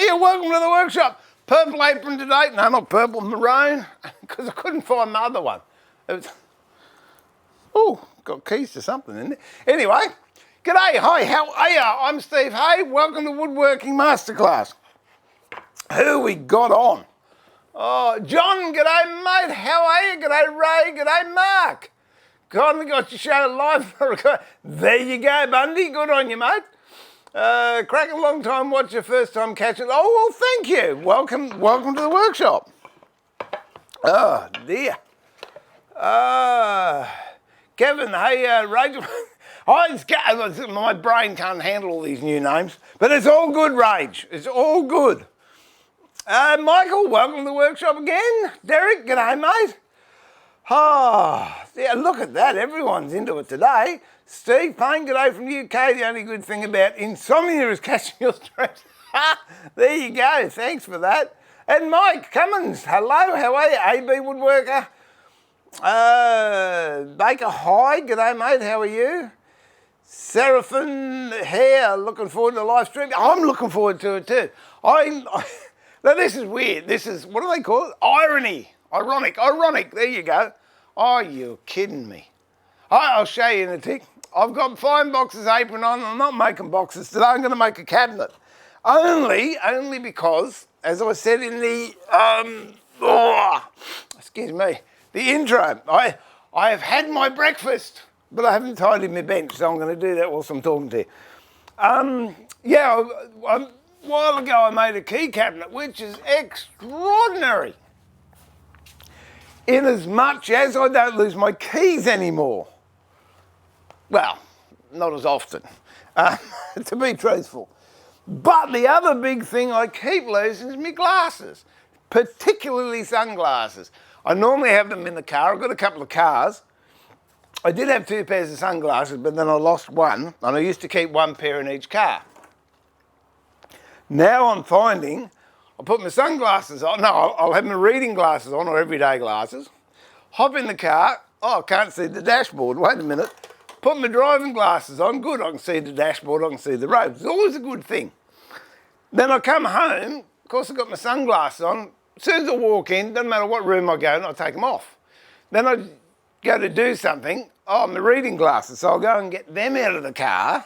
Hiya, welcome to the workshop. Purple apron today. No, not purple, maroon, because I couldn't find my other one. Oh, got keys to something in it. Anyway, g'day, hi, how are ya? I'm Steve Hay. Welcome to Woodworking Masterclass. Who we got on? Oh, John, g'day, mate. How are you? G'day, Ray. G'day, Mark. Kindly got your show live. There you go, Bundy. Good on you, mate. Cracking long time watcher, first time catching. Oh, well, thank you. Welcome to the workshop. Oh, dear. Kevin, hey, Rachel. My brain can't handle all these new names, but it's all good, Rage. It's all good. Michael, welcome to the workshop again. Derek, g'day, mate. Oh, yeah, look at that. Everyone's into it today. Steve Payne, g'day from UK. The only good thing about insomnia is catching your stress. There you go. Thanks for that. And Mike Cummins, hello. How are you? AB Woodworker. Baker, hi. G'day, mate. How are you? Seraphim Hair, looking forward to the live stream. I'm looking forward to it too. Now, this is weird. This is, what do they call it? Irony. Ironic. There you go. Oh, you're kidding me. I'll show you in a tick. I've got Fine Boxes apron on. I'm not making boxes today. I'm going to make a cabinet. Only because, as I said in the, excuse me, the intro, I have had my breakfast, but I haven't tidied my bench, so I'm going to do that whilst I'm talking to you. A while ago I made a key cabinet, which is extraordinary. In as much as I don't lose my keys anymore. Well, not as often, to be truthful. But the other big thing I keep losing is my glasses, particularly sunglasses. I normally have them in the car. I've got a couple of cars. I did have 2 pairs of sunglasses, but then I lost one, and I used to keep 1 pair in each car. Now I'm finding I'll put my sunglasses on. No, I'll have my reading glasses on, or everyday glasses. Hop in the car. Oh, I can't see the dashboard. Wait a minute. Put my driving glasses on. Good, I can see the dashboard. I can see the road. It's always a good thing. Then I come home. Of course, I've got my sunglasses on. As soon as I walk in, doesn't matter what room I go in, I'll take them off. Then I go to do something. Oh, my reading glasses. So I'll go and get them out of the car.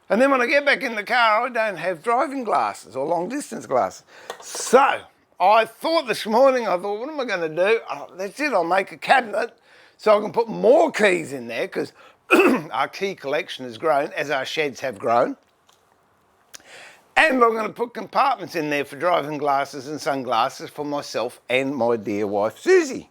And then when I get back in the car, I don't have driving glasses or long distance glasses. So I thought this morning, what am I going to do? Oh, that's it, I'll make a cabinet so I can put more keys in there, because our key collection has grown as our sheds have grown. And I'm going to put compartments in there for driving glasses and sunglasses for myself and my dear wife, Susie.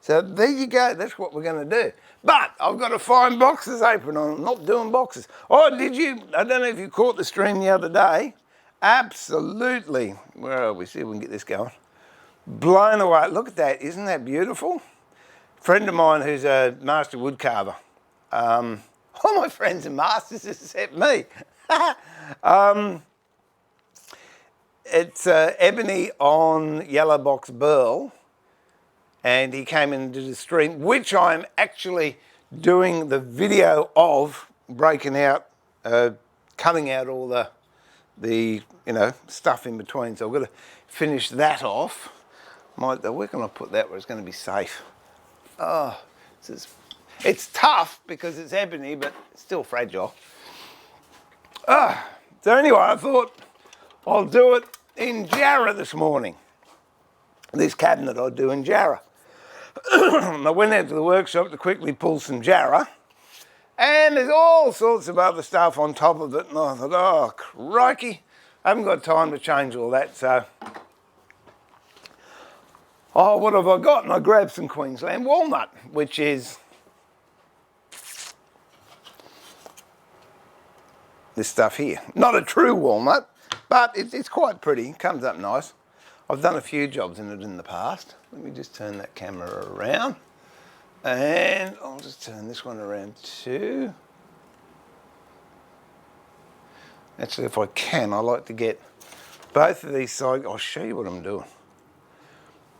So there you go, that's what we're going to do. But I've got a Fine Boxes apron on, I'm not doing boxes. Oh, did you? I don't know if you caught the stream the other day. Absolutely. Where are we? See if we can get this going. Blown away. Look at that, isn't that beautiful? Friend of mine who's a master wood carver. All my friends are masters except me. It's ebony on yellow box burl. And he came in and did a stream, which I'm actually doing the video of, breaking out, cutting out all the stuff in between. So I've got to finish that off. Where can I put that where it's going to be safe? Oh, it's tough because it's ebony, but it's still fragile. So anyway, I thought I'll do it in Jarrah this morning. This cabinet I'll do in Jarrah. I went out to the workshop to quickly pull some Jarrah, and there's all sorts of other stuff on top of it, and I thought, oh, crikey, I haven't got time to change all that, so... Oh, what have I got? And I grabbed some Queensland walnut, which is this stuff here. Not a true walnut, but it's quite pretty, comes up nice. I've done a few jobs in it in the past. Let me just turn that camera around. And I'll just turn this one around too. Actually, if I can, I like to get both of these sides. I'll show you what I'm doing.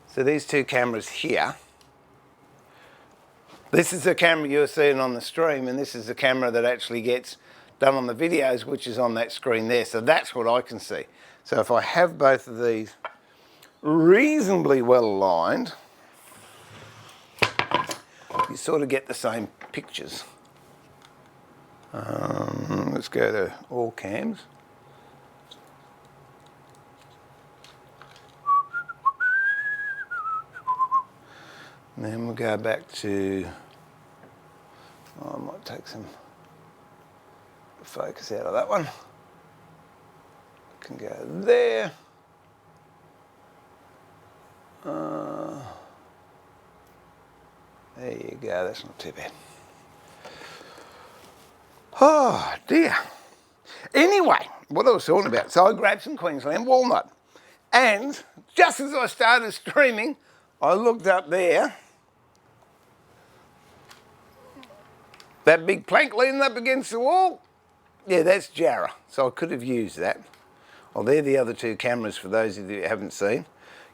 So these 2 cameras here. This is the camera you're seeing on the stream, and this is the camera that actually gets done on the videos, which is on that screen there. So that's what I can see. So if I have both of these reasonably well aligned, you sort of get the same pictures. Let's go to all cams. And then we'll go back to, I might take some focus out of that one. Can go there. There you go, that's not too bad. Oh dear. Anyway, what I was talking about, so I grabbed some Queensland walnut. And just as I started streaming, I looked up there. That big plank leaning up against the wall, yeah, that's Jarrah. So I could have used that. Well, they're the other two cameras for those of you who haven't seen.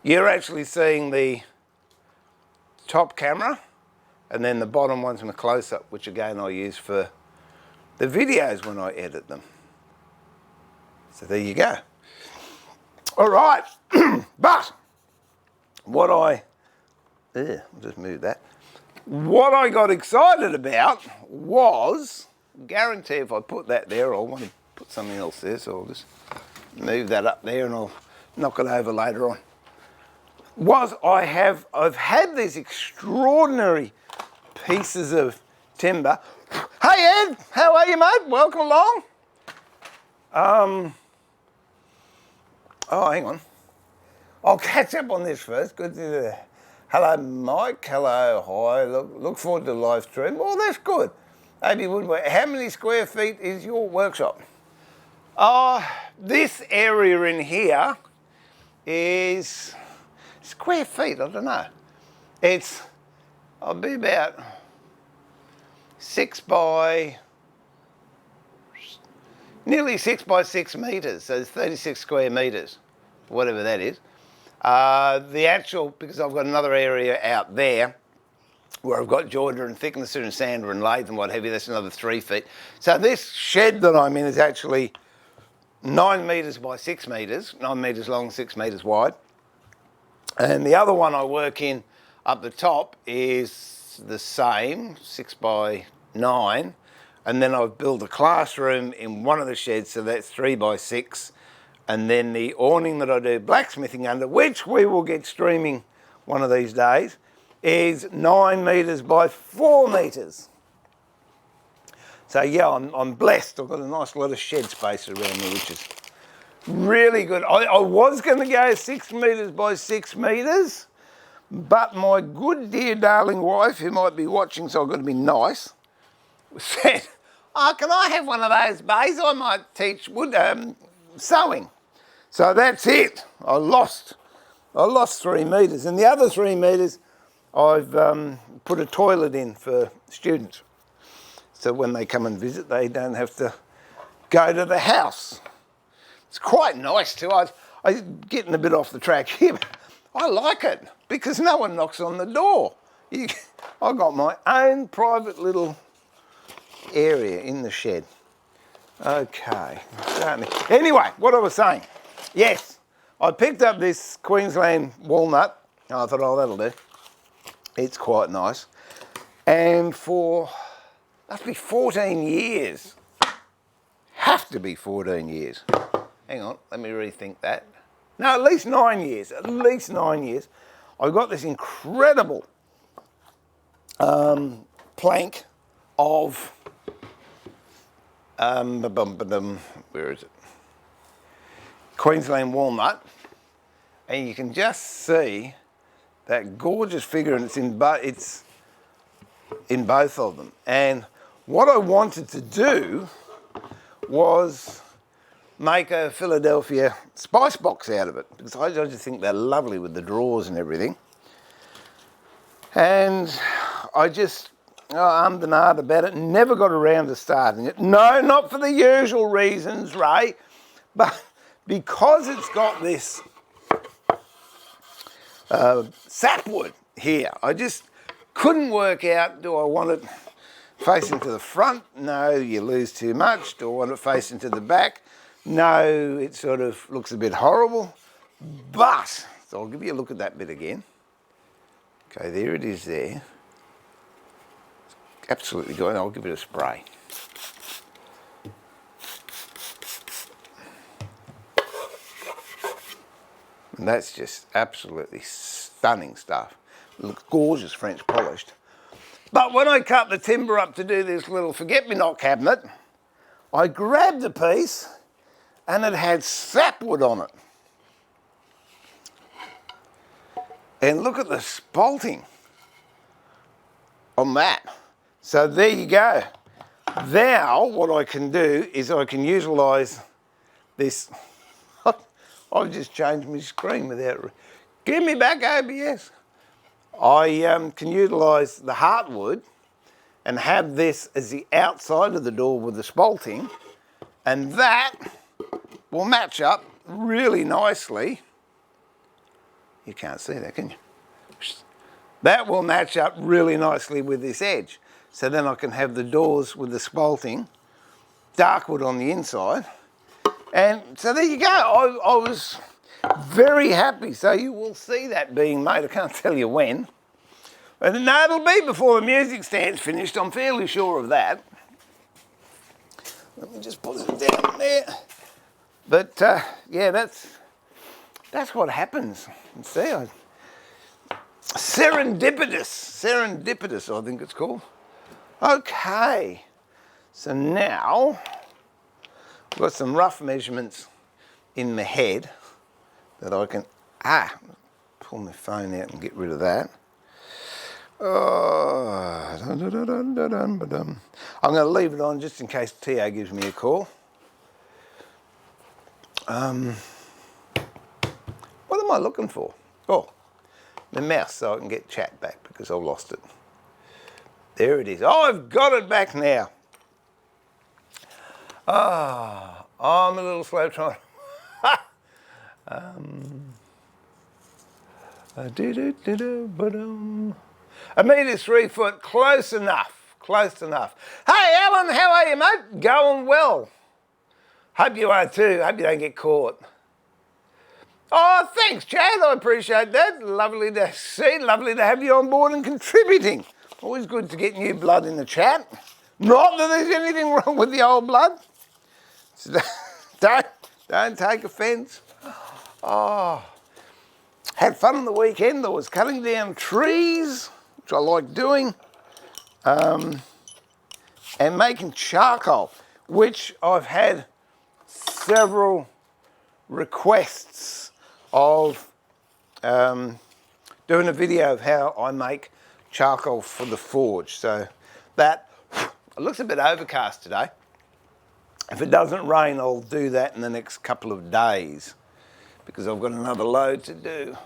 You're actually seeing the top camera, and then the bottom one's in a close-up, which again I use for the videos when I edit them. So there you go. All right, but what I'll just move that. What I got excited about was, guarantee if I put that there, I'll want to put something else there, so I'll just move that up there and I'll knock it over later on. I've had these extraordinary pieces of timber. Hey Ed, how are you, mate? Welcome along. Oh, hang on. I'll catch up on this first. Good to do that. Hello, Mike. Hello, hi. Look forward to the live stream. Well, that's good. AB Woodwork. How many square feet is your workshop? This area in here is square feet. I don't know. I'll be about nearly 6 by 6 metres. So it's 36 square metres, whatever that is. The actual, because I've got another area out there where I've got joinery and thicknesser and sander and lathe and what have you, that's another 3 feet. So this shed that I'm in is actually 9 metres by 6 metres, 9 metres long, 6 metres wide. And the other one I work in up the top is the same, 6 by 9. And then I've built a classroom in one of the sheds, so that's 3 by 6. And then the awning that I do blacksmithing under, which we will get streaming one of these days, is 9 metres by 4 metres. So yeah, I'm blessed. I've got a nice lot of shed space around me, which is really good. I was going to go 6 metres by 6 metres, but my good dear darling wife, who might be watching, so I've got to be nice, said, oh, can I have one of those bays? I might teach sewing. So that's it. I lost 3 metres. And the other 3 metres, I've put a toilet in for students. So when they come and visit, they don't have to go to the house. It's quite nice too. I'm getting a bit off the track here, but I like it because no one knocks on the door. I've got my own private little area in the shed. Okay. Anyway, what I was saying. Yes, I picked up this Queensland walnut. And I thought, oh, that'll do. It's quite nice. And for, must be 14 years. Have to be 14 years. Hang on, let me rethink that. No, at least 9 years. At least 9 years. I've got this incredible plank of, where is it? Queensland walnut, and you can just see that gorgeous figure, and it's in both of them. And what I wanted to do was make a Philadelphia spice box out of it, because I just think they're lovely with the drawers and everything. And I just ummed and ahed about it, never got around to starting it. No, not for the usual reasons, Ray, but because it's got this sapwood here, I just couldn't work out, do I want it facing to the front? No, you lose too much. Do I want it facing to the back? No, it sort of looks a bit horrible. But, so I'll give you a look at that bit again. Okay, there it is there. It's absolutely good. I'll give it a spray. And that's just absolutely stunning stuff. It looks gorgeous French polished. But when I cut the timber up to do this little forget-me-not cabinet, I grabbed a piece and it had sapwood on it. And look at the spalting on that. So there you go. Now what I can do is I can utilise this. I've just changed my screen without... Give me back OBS. I can utilise the heartwood and have this as the outside of the door with the spalting, and that will match up really nicely. You can't see that, can you? That will match up really nicely with this edge. So then I can have the doors with the spalting, dark wood on the inside. And so there you go. I was very happy. So you will see that being made. I can't tell you when. But no, it'll be before the music stand's finished. I'm fairly sure of that. Let me just put it down there. But yeah, that's what happens. See, serendipitous, I think it's called. Okay, so now I've got some rough measurements in my head that I can pull my phone out and get rid of that. I'm going to leave it on just in case TA gives me a call. What am I looking for? Oh, the mouse, so I can get chat back because I lost it. There it is. Oh, I've got it back now. I'm a little slow trying. A metre 3 foot, close enough. Hey Alan, how are you, mate? Going well. Hope you are too. Hope you don't get caught. Oh, thanks, Chad. I appreciate that. Lovely to see. Lovely to have you on board and contributing. Always good to get new blood in the chat. Not that there's anything wrong with the old blood. So don't take offence. Oh, had fun on the weekend. I was cutting down trees, which I like doing, and making charcoal, which I've had several requests of doing a video of how I make charcoal for the forge. So that, it looks a bit overcast today. If it doesn't rain, I'll do that in the next couple of days because I've got another load to do.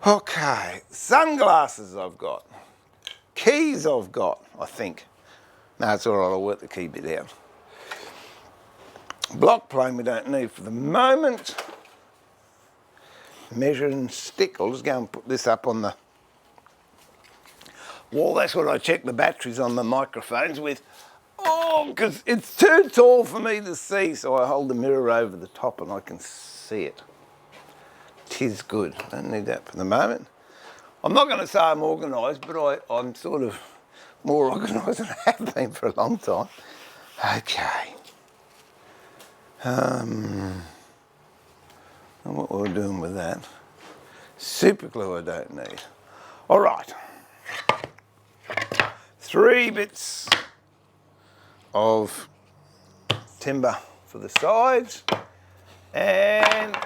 Okay, sunglasses I've got. Keys I've got, I think. No, it's all right, I'll work the key bit out. Block plane we don't need for the moment. Measuring stick, I'll just go and put this up on the wall. That's what I check the batteries on the microphones with. Oh, because it's too tall for me to see, so I hold the mirror over the top and I can see it. 'Tis good. Don't need that for the moment. I'm not going to say I'm organised, but I'm sort of more organised than I have been for a long time. Okay. And what we're doing with that. Super glue I don't need. All right. 3 bits of timber for the sides and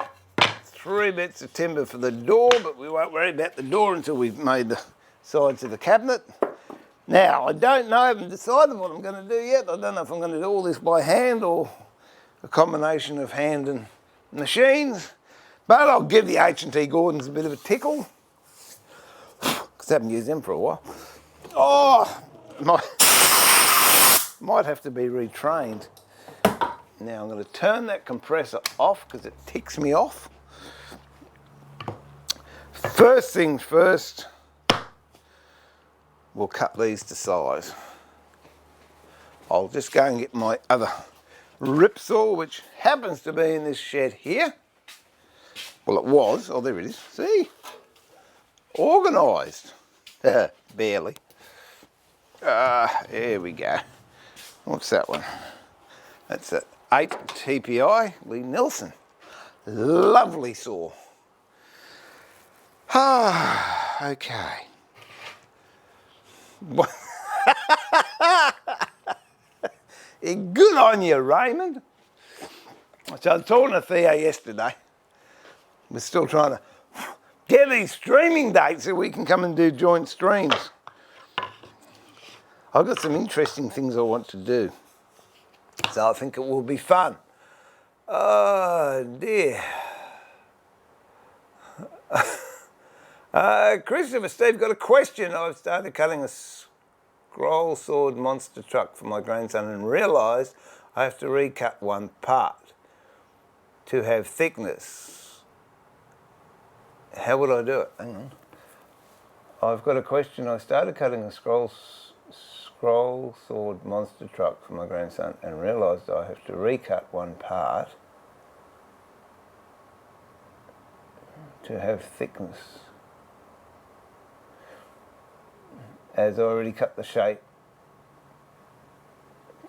3 bits of timber for the door, but we won't worry about the door until we've made the sides of the cabinet. Now, I don't know, I haven't decided what I'm going to do yet. I don't know if I'm going to do all this by hand or a combination of hand and machines, but I'll give the H&T Gordons a bit of a tickle because I haven't used them for a while. Oh, might have to be retrained. Now I'm going to turn that compressor off because it ticks me off. First things first, we'll cut these to size. I'll just go and get my other rip saw, which happens to be in this shed here. Well, it was. Oh, there it is. See? Organised. Barely. There we go. What's that one? That's a 8 TPI Lee Nelson. Lovely saw. Okay. Good on you, Raymond. So I was talking to Theo yesterday. We're still trying to get these streaming dates so we can come and do joint streams. I've got some interesting things I want to do. So I think it will be fun. Oh dear. Christopher, Steve, got a question. I've started cutting a scroll sword monster truck for my grandson and realised I have to recut one part to have thickness. How would I do it? Hang on. I've got a question. I started cutting a scroll sword monster truck for my grandson and realised I have to recut one part to have thickness. As I already cut the shape.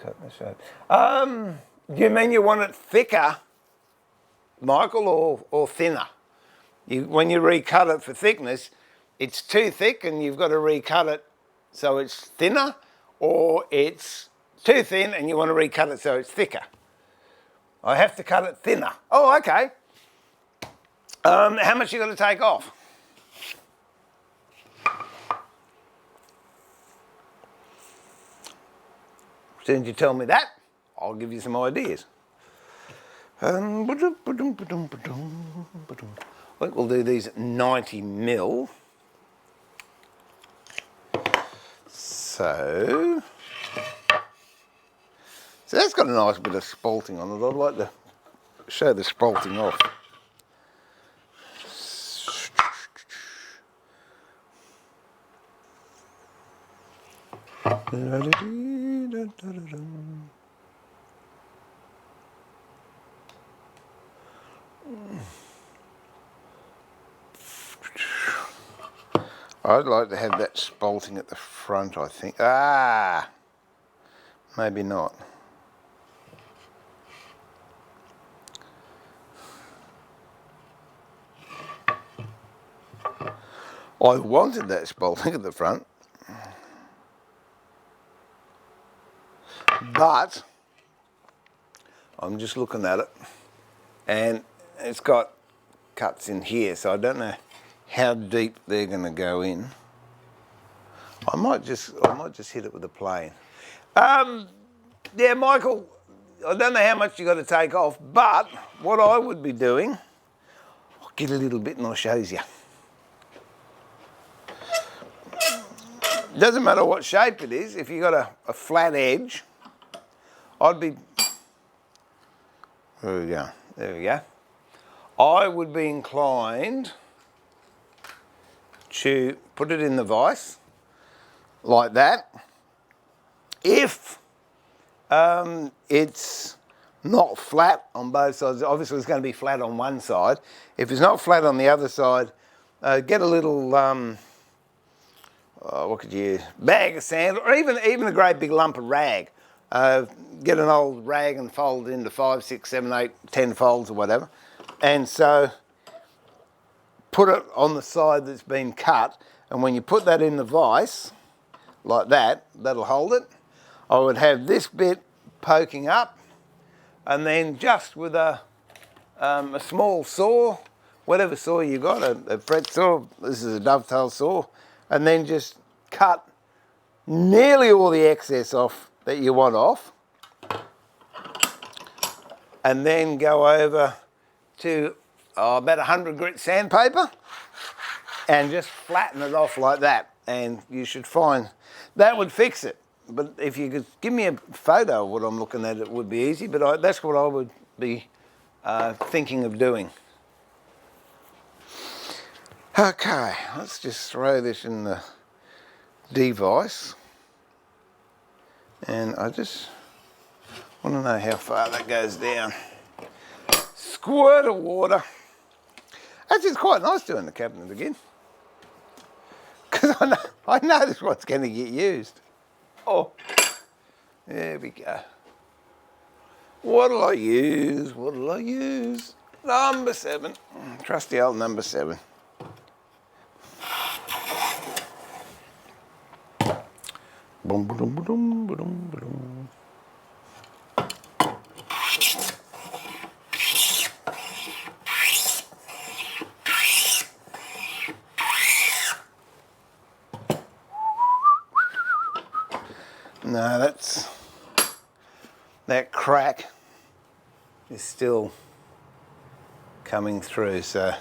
Do you mean you want it thicker, Michael, or thinner? When you recut it for thickness, it's too thick and you've got to recut it so it's thinner, or it's too thin and you want to recut it so it's thicker? I have to cut it thinner. Oh, okay. How much you got to take off? As soon as you tell me that, I'll give you some ideas. I think we'll do these 90 mil. So that's got a nice bit of spalting on it. I'd like to show the spalting off. I'd like to have that spalting at the front, I think. Maybe not. I wanted that spalting at the front, but I'm just looking at it and it's got cuts in here, so I don't know how deep they're going to go in. I might just hit it with a plane. Yeah, Michael, I don't know how much you got to take off, but what I would be doing, I'll get a little bit and I'll show you. Doesn't matter what shape it is. If you got a flat edge, I'd be. There we go. There we go. I would be inclined to put it in the vise like that. If it's not flat on both sides, obviously it's going to be flat on one side. If it's not flat on the other side, get a little, what could you use? Bag of sand, or even a great big lump of rag. Get an old rag and fold it into 5, 6, 7, 8, 10 folds or whatever. And so put it on the side that's been cut, and when you put that in the vise, like that, that'll hold it. I would have this bit poking up, and then just with a small saw, whatever saw you got, a fret saw, this is a dovetail saw, and then just cut nearly all the excess off that you want off, and then go over to about 100 grit sandpaper and just flatten it off like that, and you should find that would fix it. But if you could give me a photo of what I'm looking at, it would be easy, but that's what I would be thinking of doing. Okay, let's just throw this in the device. And I just want to know how far that goes down. Squirt of water. Actually, it's quite nice doing the cabinet again. Because I know this one's going to get used. Oh, there we go. What'll I use? What'll I use? Number 7. Trusty old number 7. Boom, boom, boom, boom, boom, boom. No, that crack is still coming through, so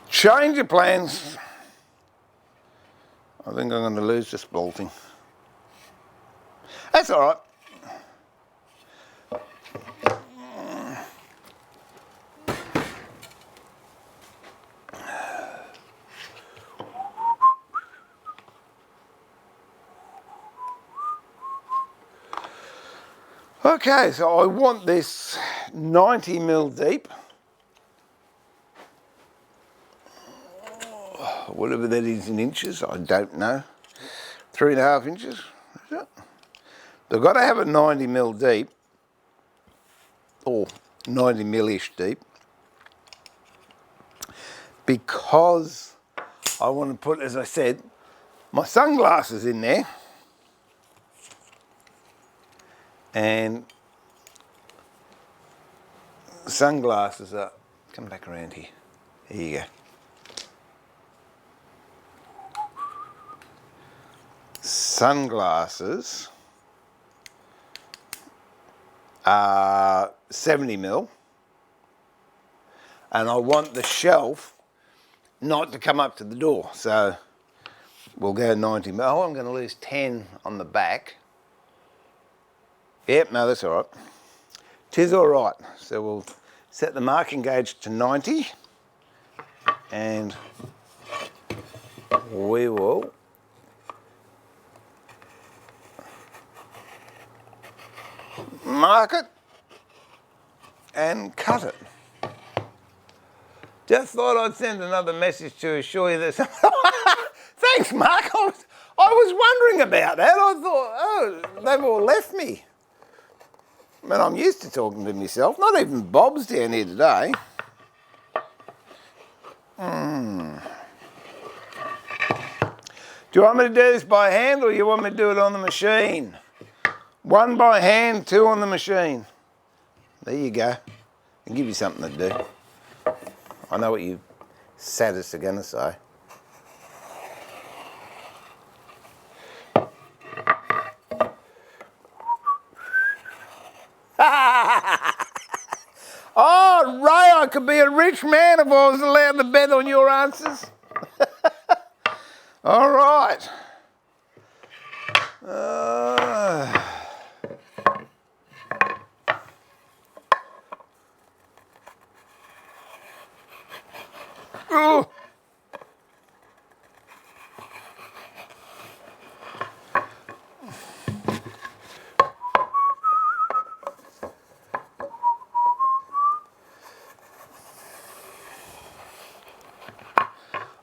change of plans. I think I'm going to lose this bolting. That's all right. Okay, so I want this 90mm deep. Whatever that is in inches, I don't know. 3.5 inches, is it? They've got to have a 90mm deep, or 90mm-ish deep, because I want to put, as I said, my sunglasses in there. And sunglasses are, come back around here. Here you go. Sunglasses are 70mm, and I want the shelf not to come up to the door, so we'll go 90mm. Oh, I'm going to lose 10 on the back. Yep, no, that's all right. 'Tis all right. So we'll set the marking gauge to 90, and we will mark it and cut it. Just thought I'd send another message to assure you that. Thanks, Mark. I was wondering about that. I thought, oh, they've all left me. But I'm used to talking to myself. Not even Bob's down here today. Do you want me to do this by hand, or you want me to do it on the machine? 1 by hand, 2 on the machine. There you go. I'll give you something to do. I know what you sadists are going to say. Oh, Ray, I could be a rich man if I was allowed to bet on your answers. All right. Oh.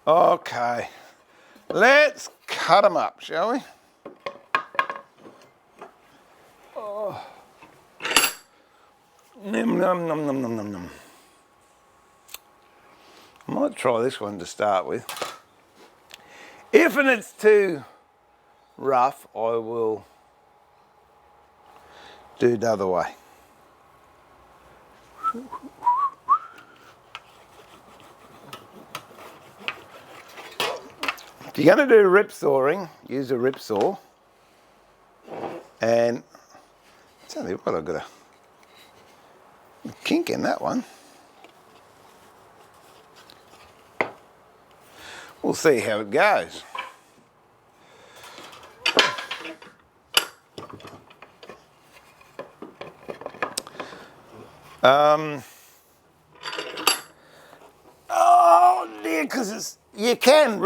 Okay, let's cut them up, shall we? Oh. Nom, nom, nom, nom, nom, nom, nom. I might try this one to start with. If it's too rough, I will do the other way. If you're going to do rip sawing, use a rip saw. And tell you what, I've got a kink in that one. We'll see how it goes. Oh dear, because you can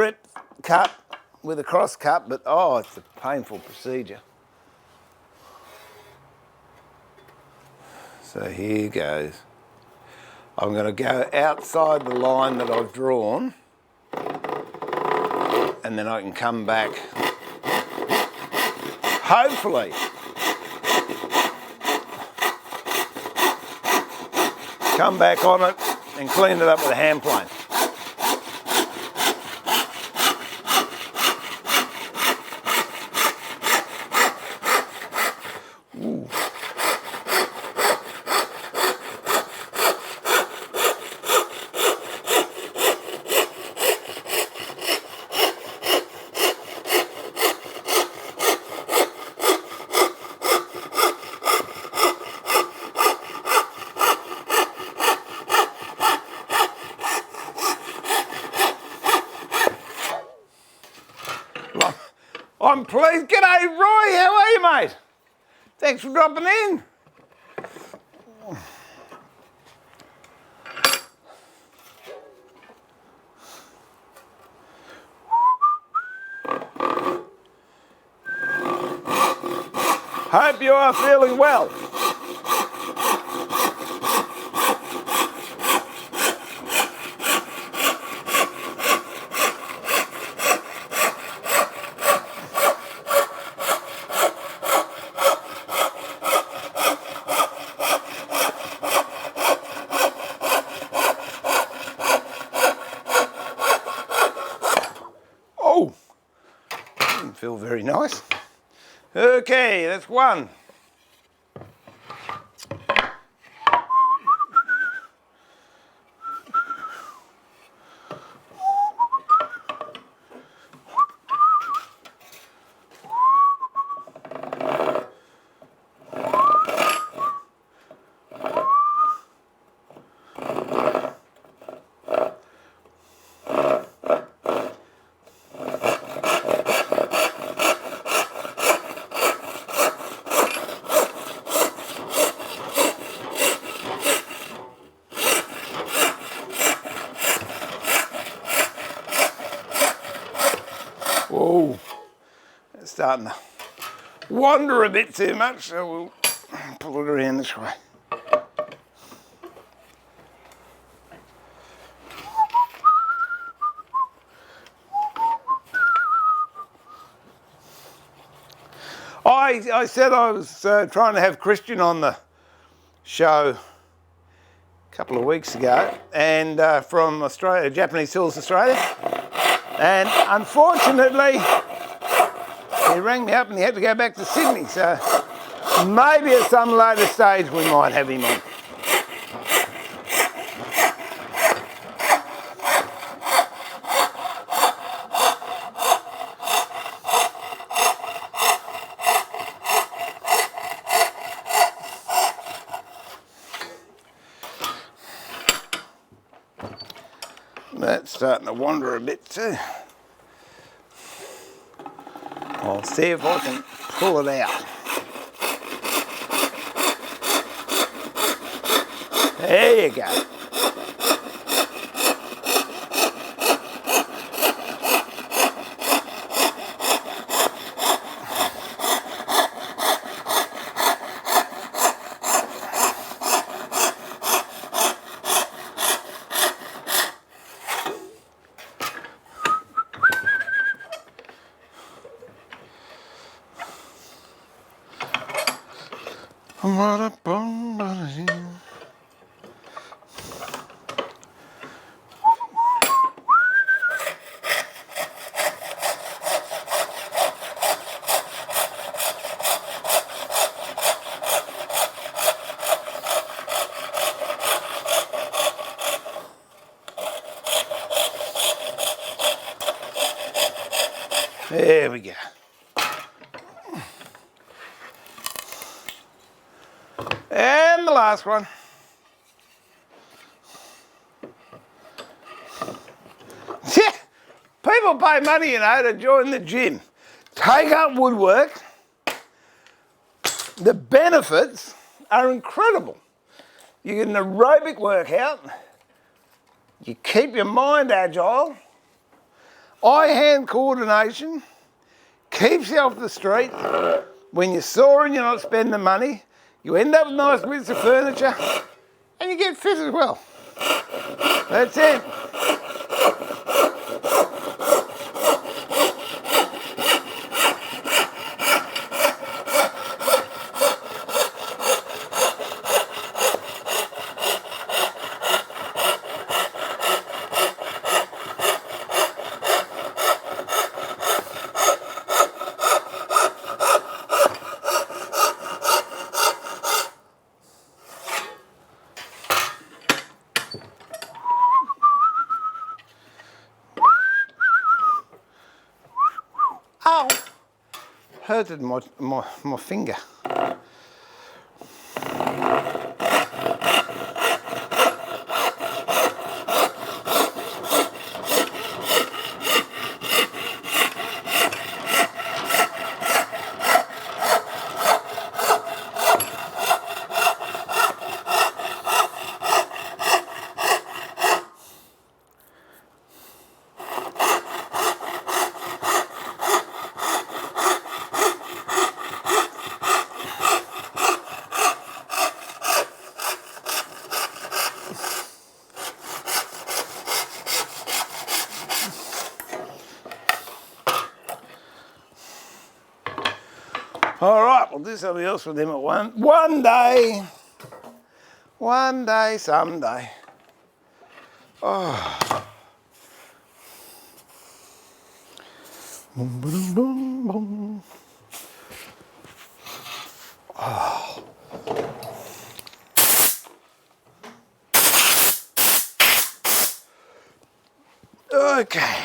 cut with a cross cut, but oh, it's a painful procedure. So here goes. I'm going to go outside the line that I've drawn, and then I can come back, hopefully, come back on it and clean it up with a hand plane. I'm pleased. G'day, Roy. How are you, mate? Thanks for dropping in. Hope you are feeling well. Oh, didn't feel very nice. Okay, that's one. Whoa, it's starting to wander a bit too much, so we'll pull it around this way. I said I was trying to have Christian on the show a couple of weeks ago, and from Australia, Japanese Hills, Australia. And unfortunately, he rang me up and he had to go back to Sydney. So maybe at some later stage we might have him on. That's starting to wander a bit too. I'll see if I can pull it out. There you go. There we go. And the last one. Yeah, people pay money, you know, to join the gym. Take up woodwork. The benefits are incredible. You get an aerobic workout. You keep your mind agile. Eye-hand coordination keeps you off the street. When you're sore and you're not spending money, you end up with nice bits of furniture and you get fit as well. That's it. Ow! Hurted my finger. All right, we'll do something else with him at one day. One day, someday. Oh. Boom, boom, boom, boom. Oh. Okay.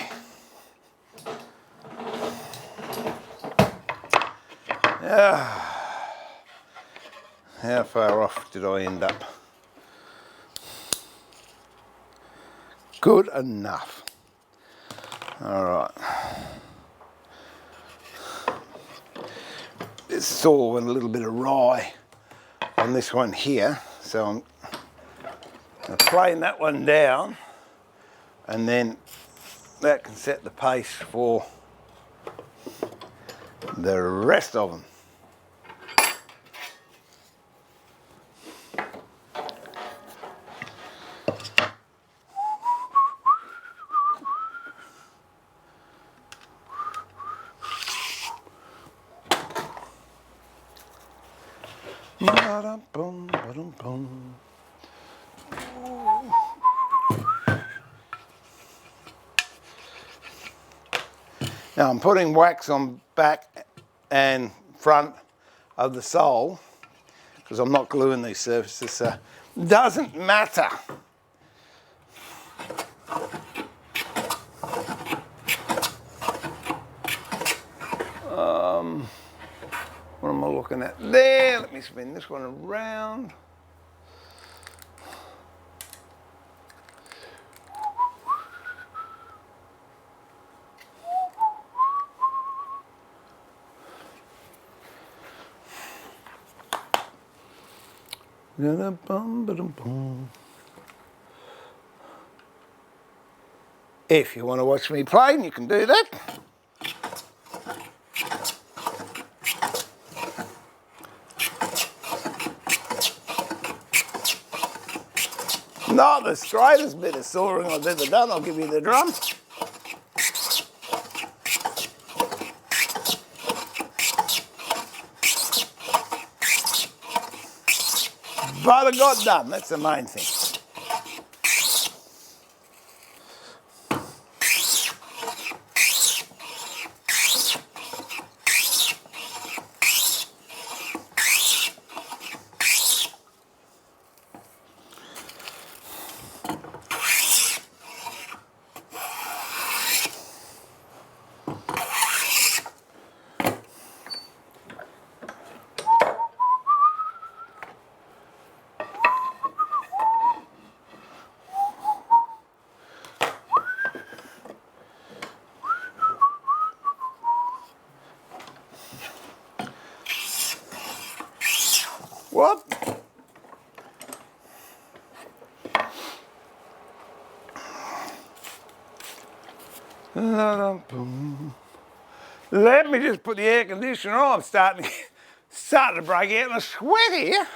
How far off did I end up? Good enough. All right. This saw went a little bit awry on this one here, so I'm going to plane that one down, and then that can set the pace for the rest of them. Now I'm putting wax on back and front of the sole because I'm not gluing these surfaces, so it doesn't matter. What am I looking at there? Let me spin this one around. If you want to watch me plane, you can do that. Not the straightest bit of sawing I've ever done, I'll give you the drum. But I got done, that's the main thing. Let me just put the air conditioner on. I'm starting to break out in a sweat here.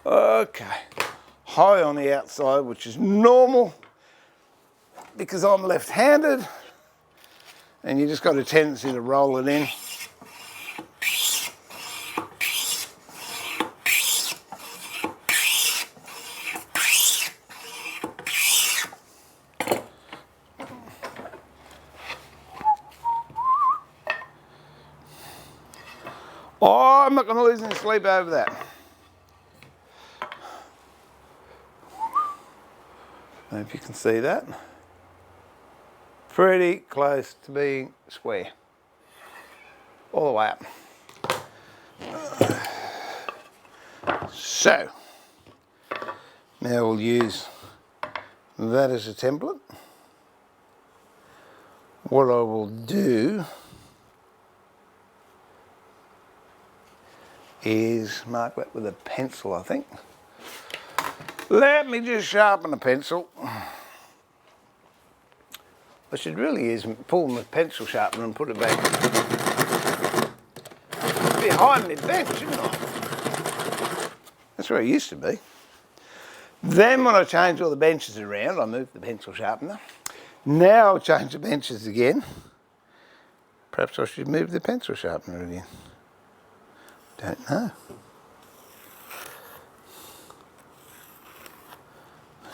Okay, high on the outside, which is normal because I'm left-handed, and you just got a tendency to roll it in. Oh, I'm not going to lose any sleep over that. I hope you can see that. Pretty close to being square. All the way up. So, now we'll use that as a template. What I will do is mark that with a pencil, I think. Let me just sharpen a pencil. I should really use pull my pencil sharpener and put it back behind my bench, shouldn't I? That's where it used to be. Then when I change all the benches around, I move the pencil sharpener. Now I'll change the benches again. Perhaps I should move the pencil sharpener again. Don't know.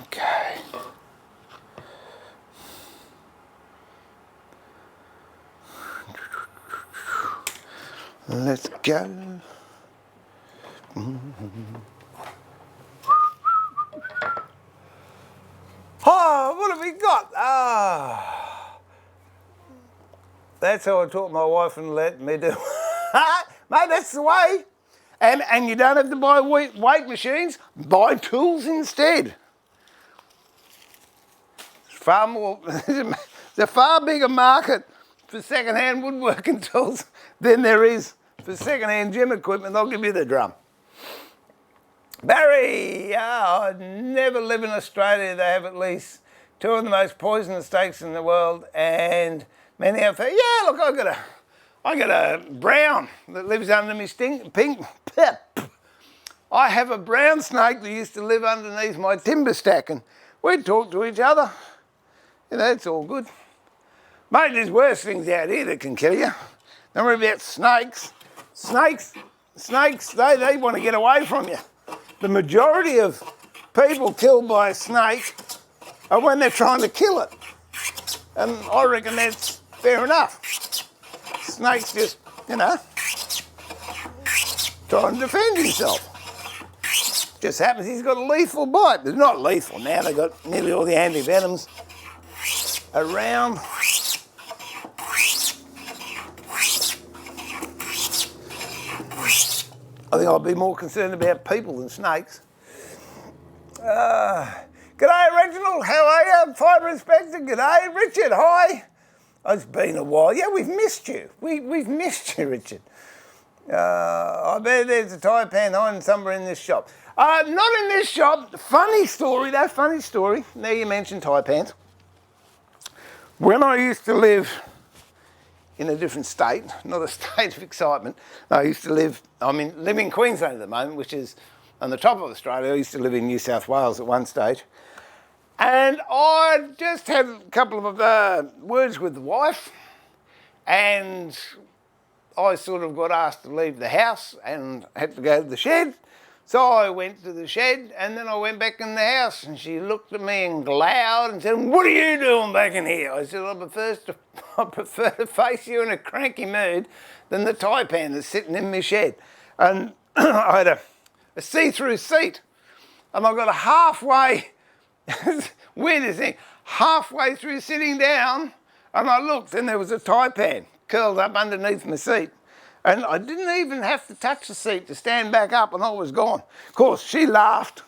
Okay. Let's go. Oh, what have we got? Ah, that's how I taught my wife and let me do. Mate, that's the way. And you don't have to buy weight machines. Buy tools instead. Far more. There's a far bigger market for second-hand woodworking tools than there is for second-hand gym equipment. I'll give you the drum. Barry, I'd never live in Australia. They have at least 2 of the most poisonous snakes in the world, and many have. Yeah, look, I got a brown that lives under me pink. I have a brown snake that used to live underneath my timber stack, and we'd talk to each other. You know, it's all good. Mate, there's worse things out here that can kill you. Don't worry about snakes. Snakes, they want to get away from you. The majority of people killed by a snake are when they're trying to kill it. And I reckon that's fair enough. Snake's just, you know, trying to defend himself. Just happens he's got a lethal bite. It's not lethal now, they've got nearly all the antivenoms around. I think I'll be more concerned about people than snakes. G'day Reginald, how are you? Fibre Inspector, g'day. Richard, hi. It's been a while. Yeah, we've missed you. We've missed you, Richard. I bet there's a taipan hiding somewhere in this shop. Not in this shop. Funny story, that funny story. Now you mentioned taipans. When I used to live in a different state, not a state of excitement, I used to live in Queensland at the moment, which is on the top of Australia. I used to live in New South Wales at one stage. And I just had a couple of words with the wife, and I sort of got asked to leave the house and had to go to the shed. So I went to the shed, and then I went back in the house, and she looked at me and glowered and said, "What are you doing back in here?" I said, I prefer to face you in a cranky mood than the taipan that's sitting in my shed. And I had a see-through seat, and I got a halfway, weirdest thing, halfway through sitting down, and I looked, and there was a taipan curled up underneath my seat. And I didn't even have to touch the seat to stand back up, and I was gone. Of course, she laughed,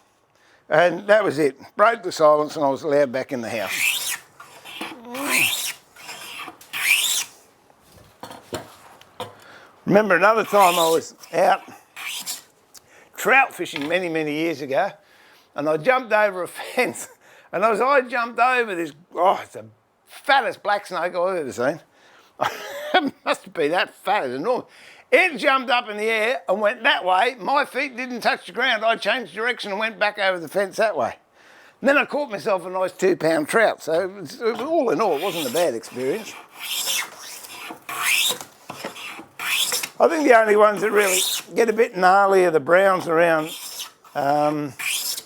and that was it. Broke the silence, and I was allowed back in the house. Remember another time I was out trout fishing many, many years ago, and I jumped over a fence, and as I jumped over this, it's the fattest black snake I've ever seen. It must be that fat, it's enormous. It jumped up in the air and went that way. My feet didn't touch the ground. I changed direction and went back over the fence that way. And then I caught myself a nice 2-pound trout. So all in all, it wasn't a bad experience. I think the only ones that really get a bit gnarly are the browns around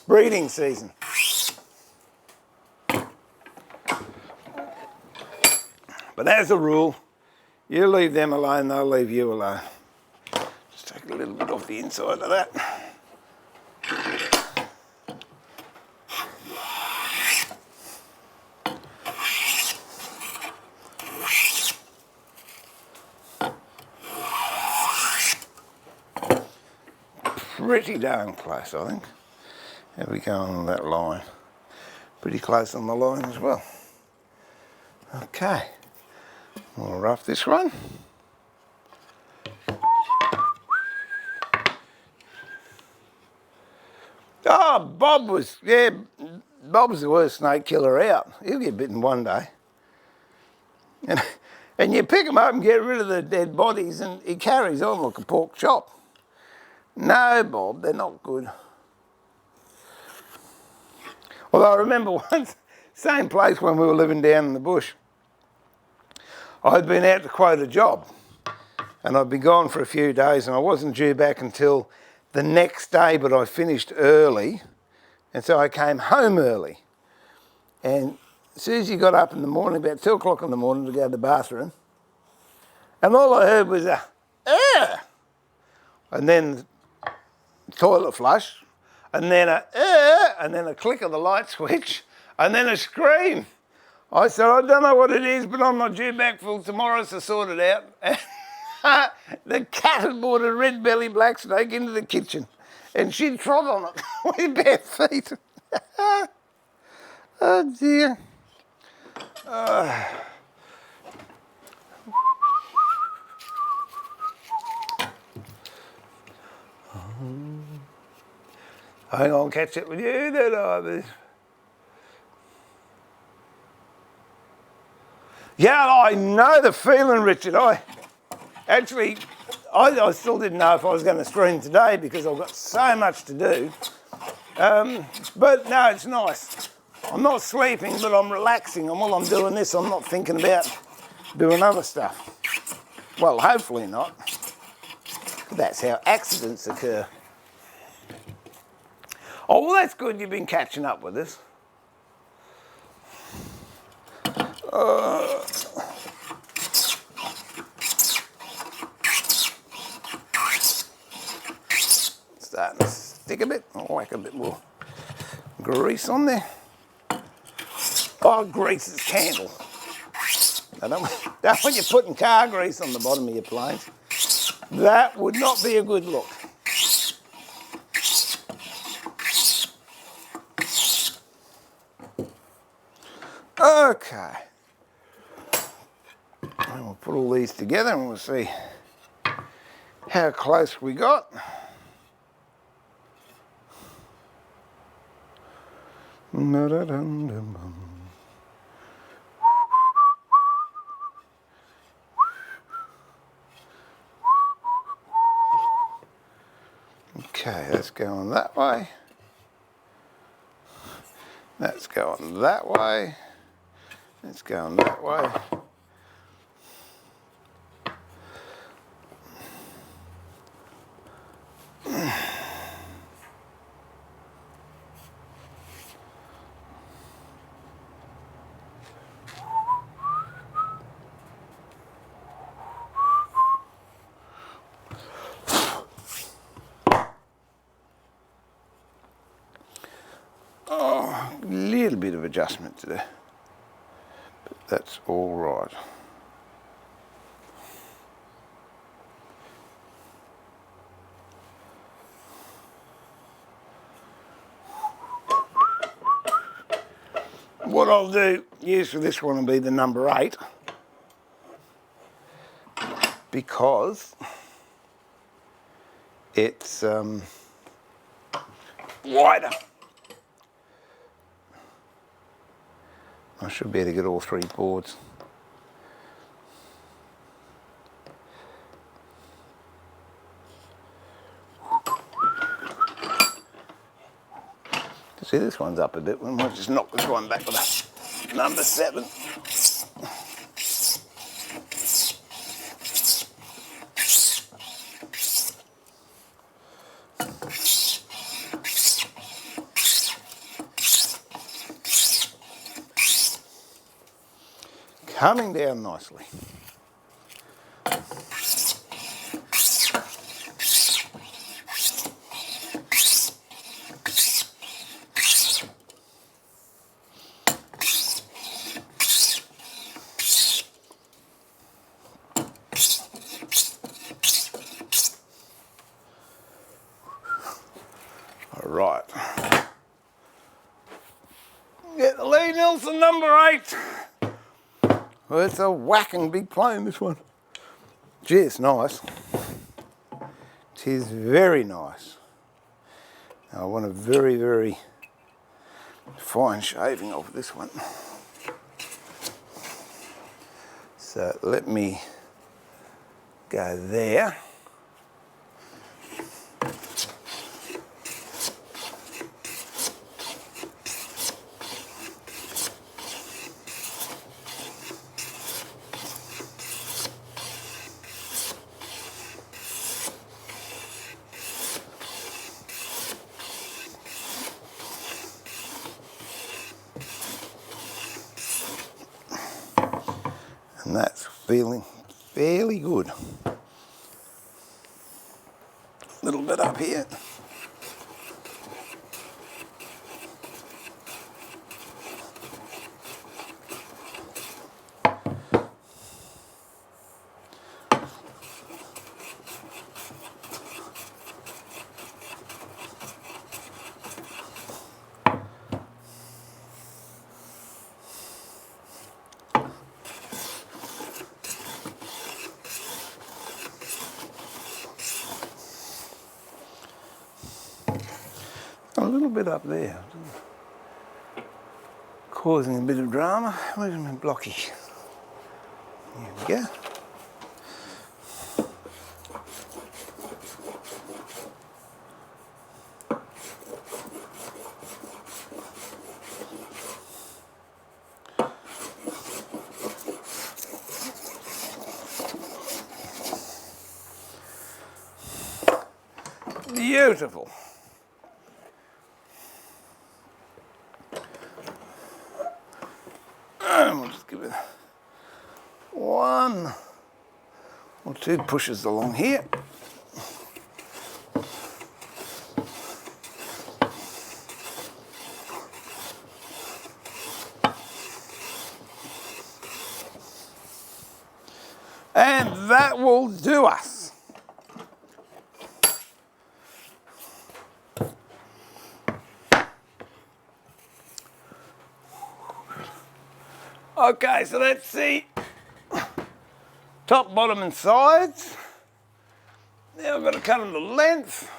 breeding season. But as a rule, you leave them alone, they'll leave you alone. Just take a little bit off the inside of that. Pretty darn close, I think. There we go on that line. Pretty close on the line as well. Okay, we'll rough this one. Oh, Bob's the worst snake killer out. He'll get bitten one day. And you pick him up and get rid of the dead bodies and he carries on like a pork chop. No, Bob, they're not good. Although I remember once, same place when we were living down in the bush, I'd been out to quote a job and I'd been gone for a few days and I wasn't due back until the next day, but I finished early and so I came home early. And Susie got up in the morning, about 2 o'clock in the morning, to go to the bathroom, and all I heard was a and then toilet flush, and then and then a click of the light switch, and then a scream. I said, I don't know what it is, but I'm not due back till tomorrow to sort it out. The cat had brought a red belly black snake into the kitchen, and she trod on it with bare feet. Oh dear. I ain't gonna catch it with you, then I. Yeah, I know the feeling, Richard. I still didn't know if I was going to stream today because I've got so much to do. But no, it's nice. I'm not sleeping, but I'm relaxing, and while I'm doing this, I'm not thinking about doing other stuff. Well, hopefully not. That's how accidents occur. Oh, well, that's good you've been catching up with us. Starting to stick a bit. I'll whack a bit more grease on there. Oh, grease is candle. I don't want you putting car grease on the bottom of your planes. That would not be a good look. Okay. And we'll put all these together and we'll see how close we got. Okay, that's going that way. That's going that way. It's going that way. Oh, a little bit of adjustment to do. That's all right. What I'll use for this one will be the number 8, because it's wider. I should be able to get all 3 boards. See, this one's up a bit. We might just knock this one back with a number 7. Coming down nicely. All right. Get the Lee Nelson number 8. Well, it's a whacking big plane, this one. Gee, it's nice. It is very nice. Now, I want a very, very fine shaving of this one. So let me go there. And that's feeling fairly good. A little bit up here. A little bit up there, causing a bit of drama. Where's my blocky? There we go. Beautiful. And we'll just give it 1 or 2 pushes along here. And that will do us. Okay, so let's see top, bottom and sides. Now I've got to cut them to length.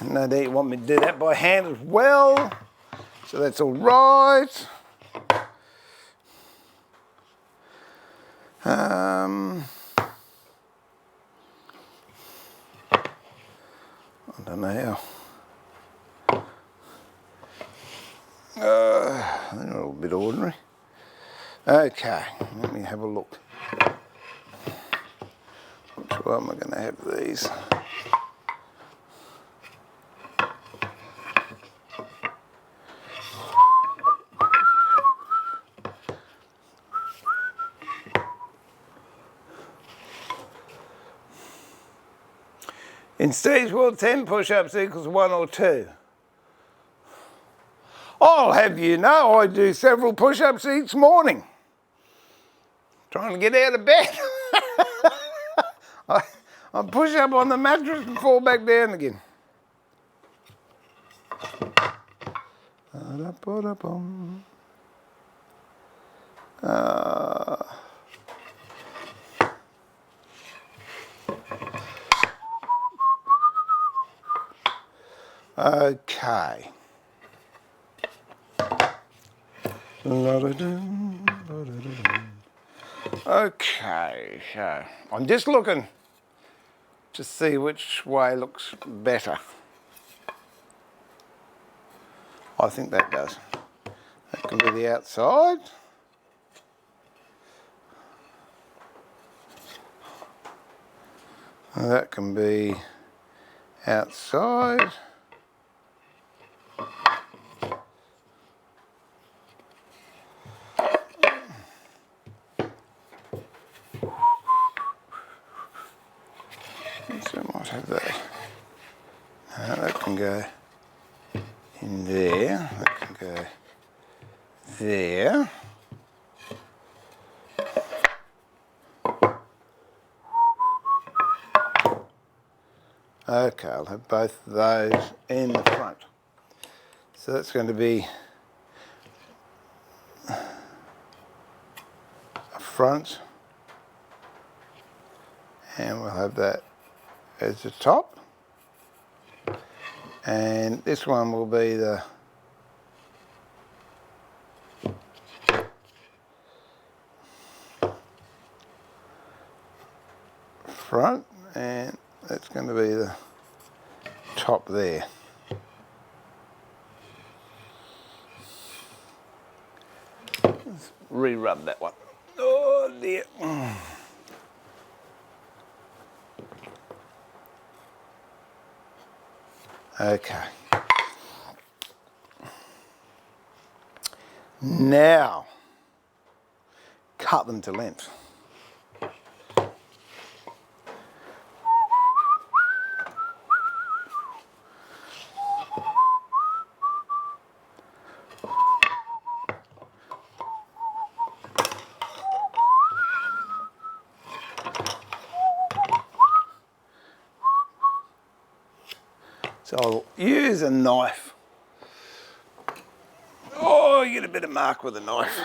No doubt you want me to do that by hand as well, so that's all right. I don't know how. They're a little bit ordinary. Okay, let me have a look. Which one am I going to have these? In stage world, 10 push-ups equals 1 or 2. I'll have you know I do several push-ups each morning. Trying to get out of bed. I push up on the mattress and fall back down again. Okay. Okay, so I'm just looking to see which way looks better. I think that does. That can be the outside. And that can be outside. So I might have that. That can go in there. That can go there. Okay, I'll have both of those in the front. So that's going to be a front, and we'll have that as the top. And this one will be the front, and that's going to be the top there. Let's re-rub that one. Oh dear. Okay. Now, cut them to length. So I'll use a knife. Oh, you get a bit of mark with a knife.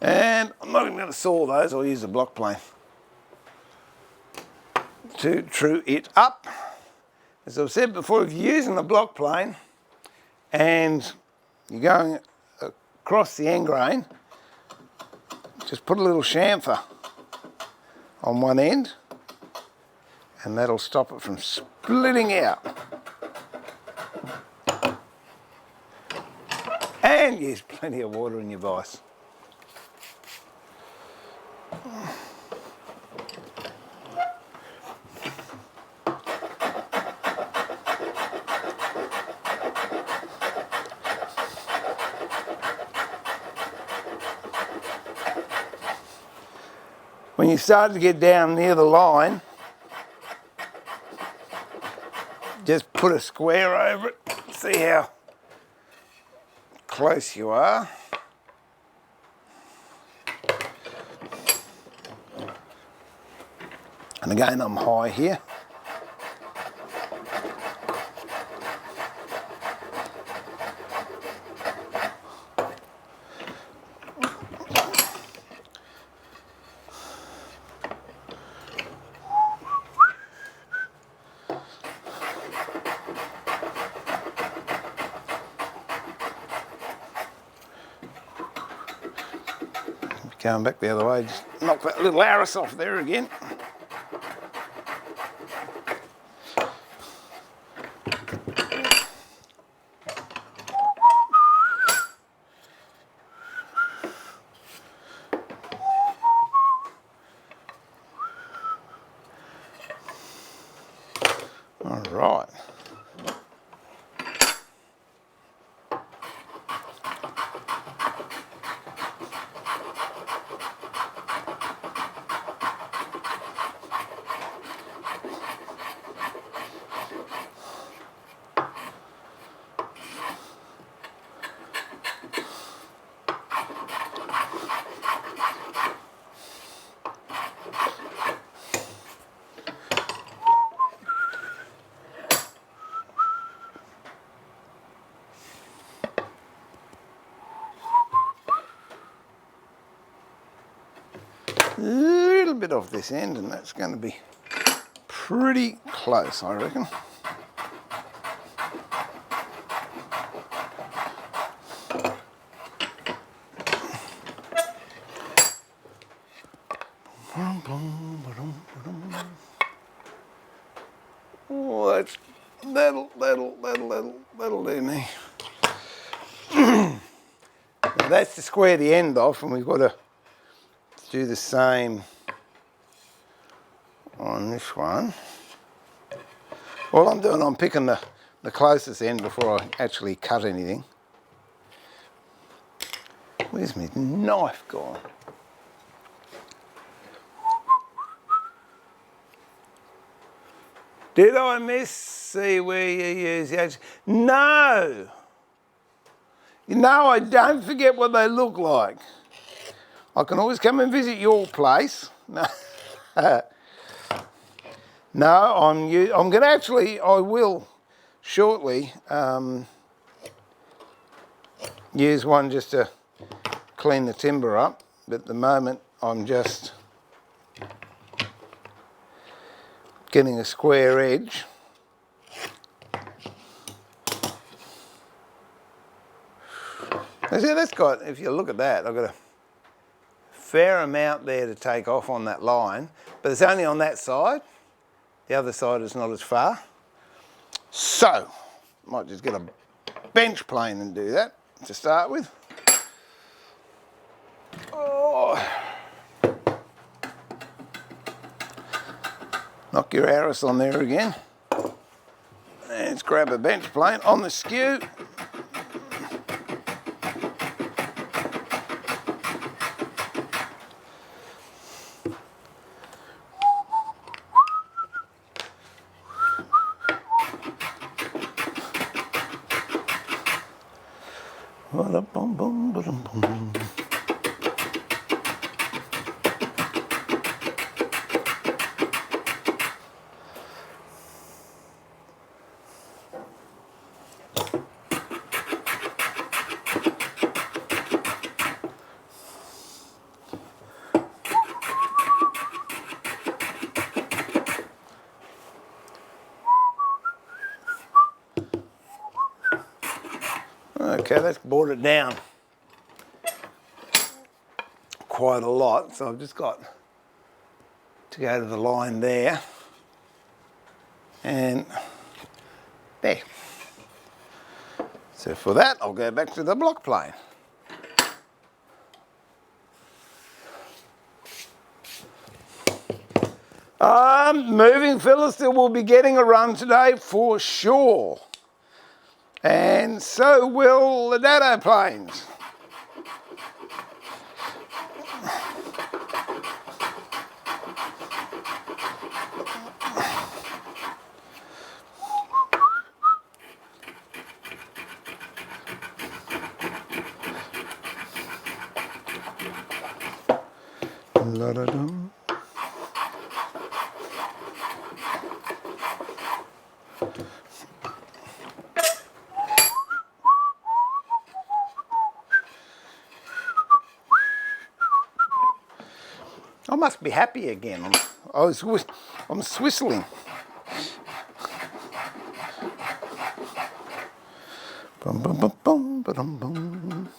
And I'm not even going to saw those, I'll use a block plane to true it up. As I've said before, if you're using the block plane and you're going across the end grain, just put a little chamfer on one end and that'll stop it from splitting out. And use plenty of water in your vise. When you start to get down near the line, just put a square over it, see how close you are. And again, I'm high here. Going back the other way, just knock that little arris off there again. All Right. A little bit off this end, and that's going to be pretty close, I reckon. Oh, that'll do me. Now that's to square the end off, and we've got to do the same on this one. All I'm doing, I'm picking the closest end before I actually cut anything. Where's my knife gone? Did I miss? See where you use the edge? No! No, I don't forget what they look like. I can always come and visit your place. No, no, I'm going to actually, I will shortly use one just to clean the timber up. But at the moment, I'm just getting a square edge. See, that's got, if you look at that, I've got a fair amount there to take off on that line, but it's only on that side. The other side is not as far. So, might just get a bench plane and do that to start with. Oh. Knock your arrows on there again. And let's grab a bench plane on the skew. Okay, that's brought it down quite a lot, so I've just got to go to the line there and there. So for that, I'll go back to the block plane. Moving Philister will be getting a run today for sure. And so will the dado planes. La-da-dum. I must be happy again. I'm swistling. Bum, bum, bum, bum, ba-dum, bum.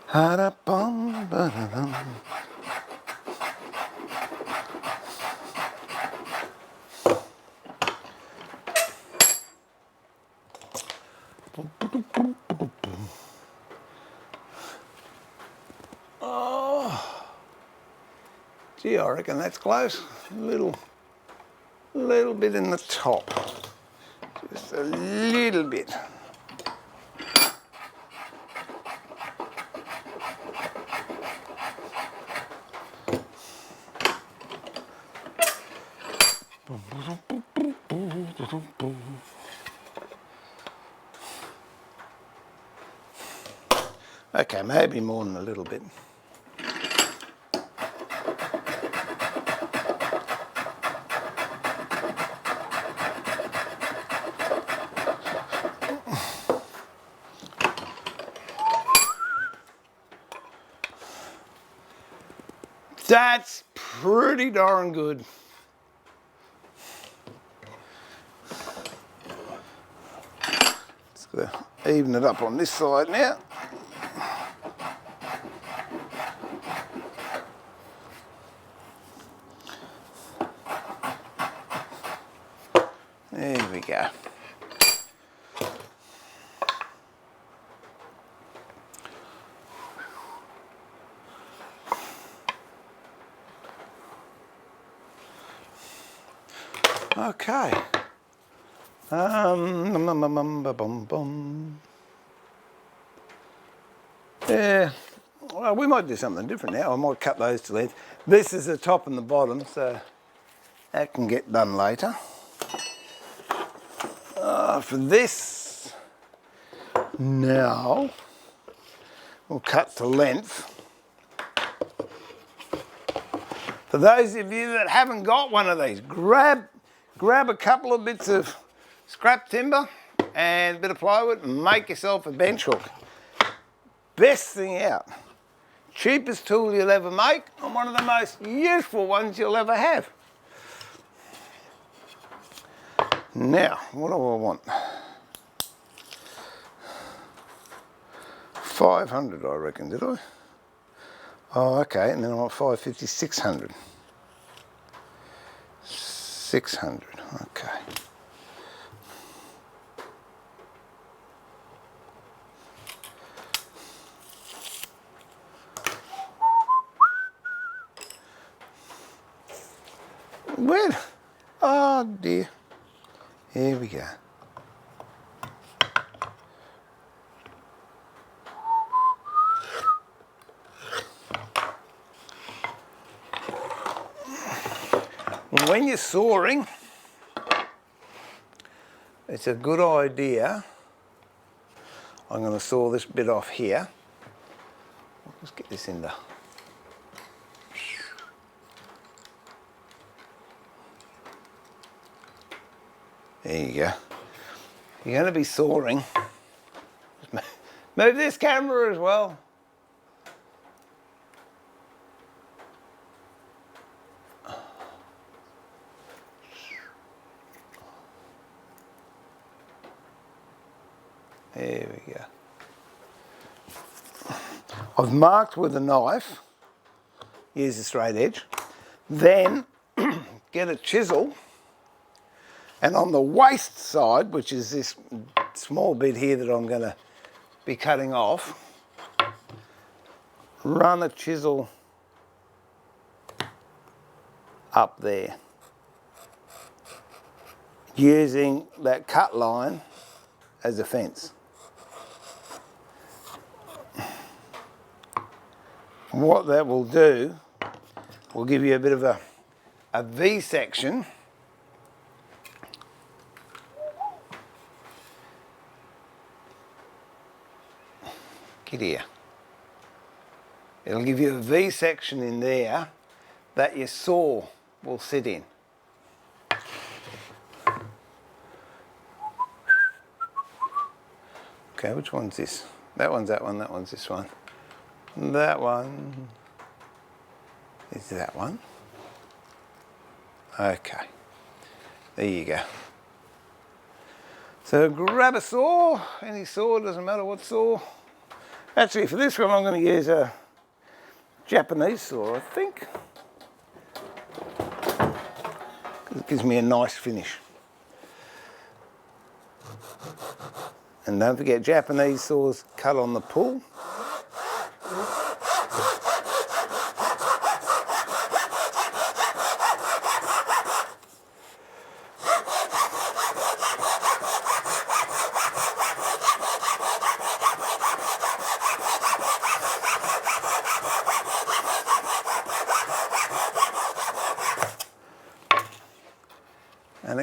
Ha-da-bum, ba-da-dum. Gee, I reckon that's close. A little bit in the top. Just a little bit. Okay, maybe more than a little bit. That's pretty darn good. Just gonna even it up on this side now. There we go. Okay. Yeah, well, we might do something different now. I might cut those to length. This is the top and the bottom, so that can get done later. For this, now, we'll cut to length. For those of you that haven't got one of these, grab a couple of bits of scrap timber and a bit of plywood and make yourself a bench hook. Best thing out. Cheapest tool you'll ever make and one of the most useful ones you'll ever have. Now, what do I want? 500 I reckon, did I? Oh, okay, and then I want 550, 600. 600, okay. Where? Oh dear. Here we go. When you're sawing, it's a good idea. I'm going to saw this bit off here. Let's get this in there. There you go. You're going to be sawing. Move this camera as well. There we go. I've marked with a knife. Use a straight edge. Then get a chisel. And on the waist side, which is this small bit here that I'm going to be cutting off, run a chisel up there, using that cut line as a fence. What that will do, will give you a bit of a V section. Get here. It'll give you a V section in there that your saw will sit in. Okay, which one's this? That one's that one, that one's this one. That one is that one. Okay, there you go. So grab a saw, any saw, doesn't matter what saw. Actually, for this one, I'm going to use a Japanese saw, I think. It gives me a nice finish. And don't forget, Japanese saws cut on the pull.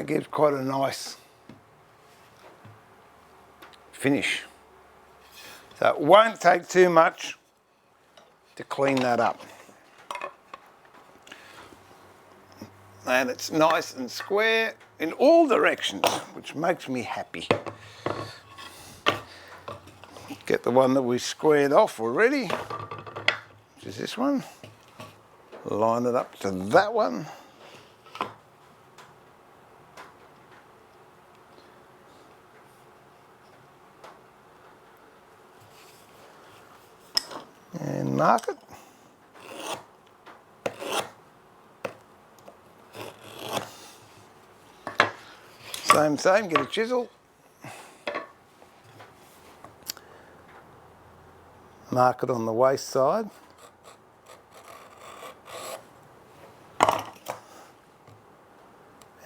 that gives quite a nice finish. So it won't take too much to clean that up. And it's nice and square in all directions, which makes me happy. Get the one that we squared off already, which is this one. Line it up to that one. And mark it. Same, get a chisel. Mark it on the waist side.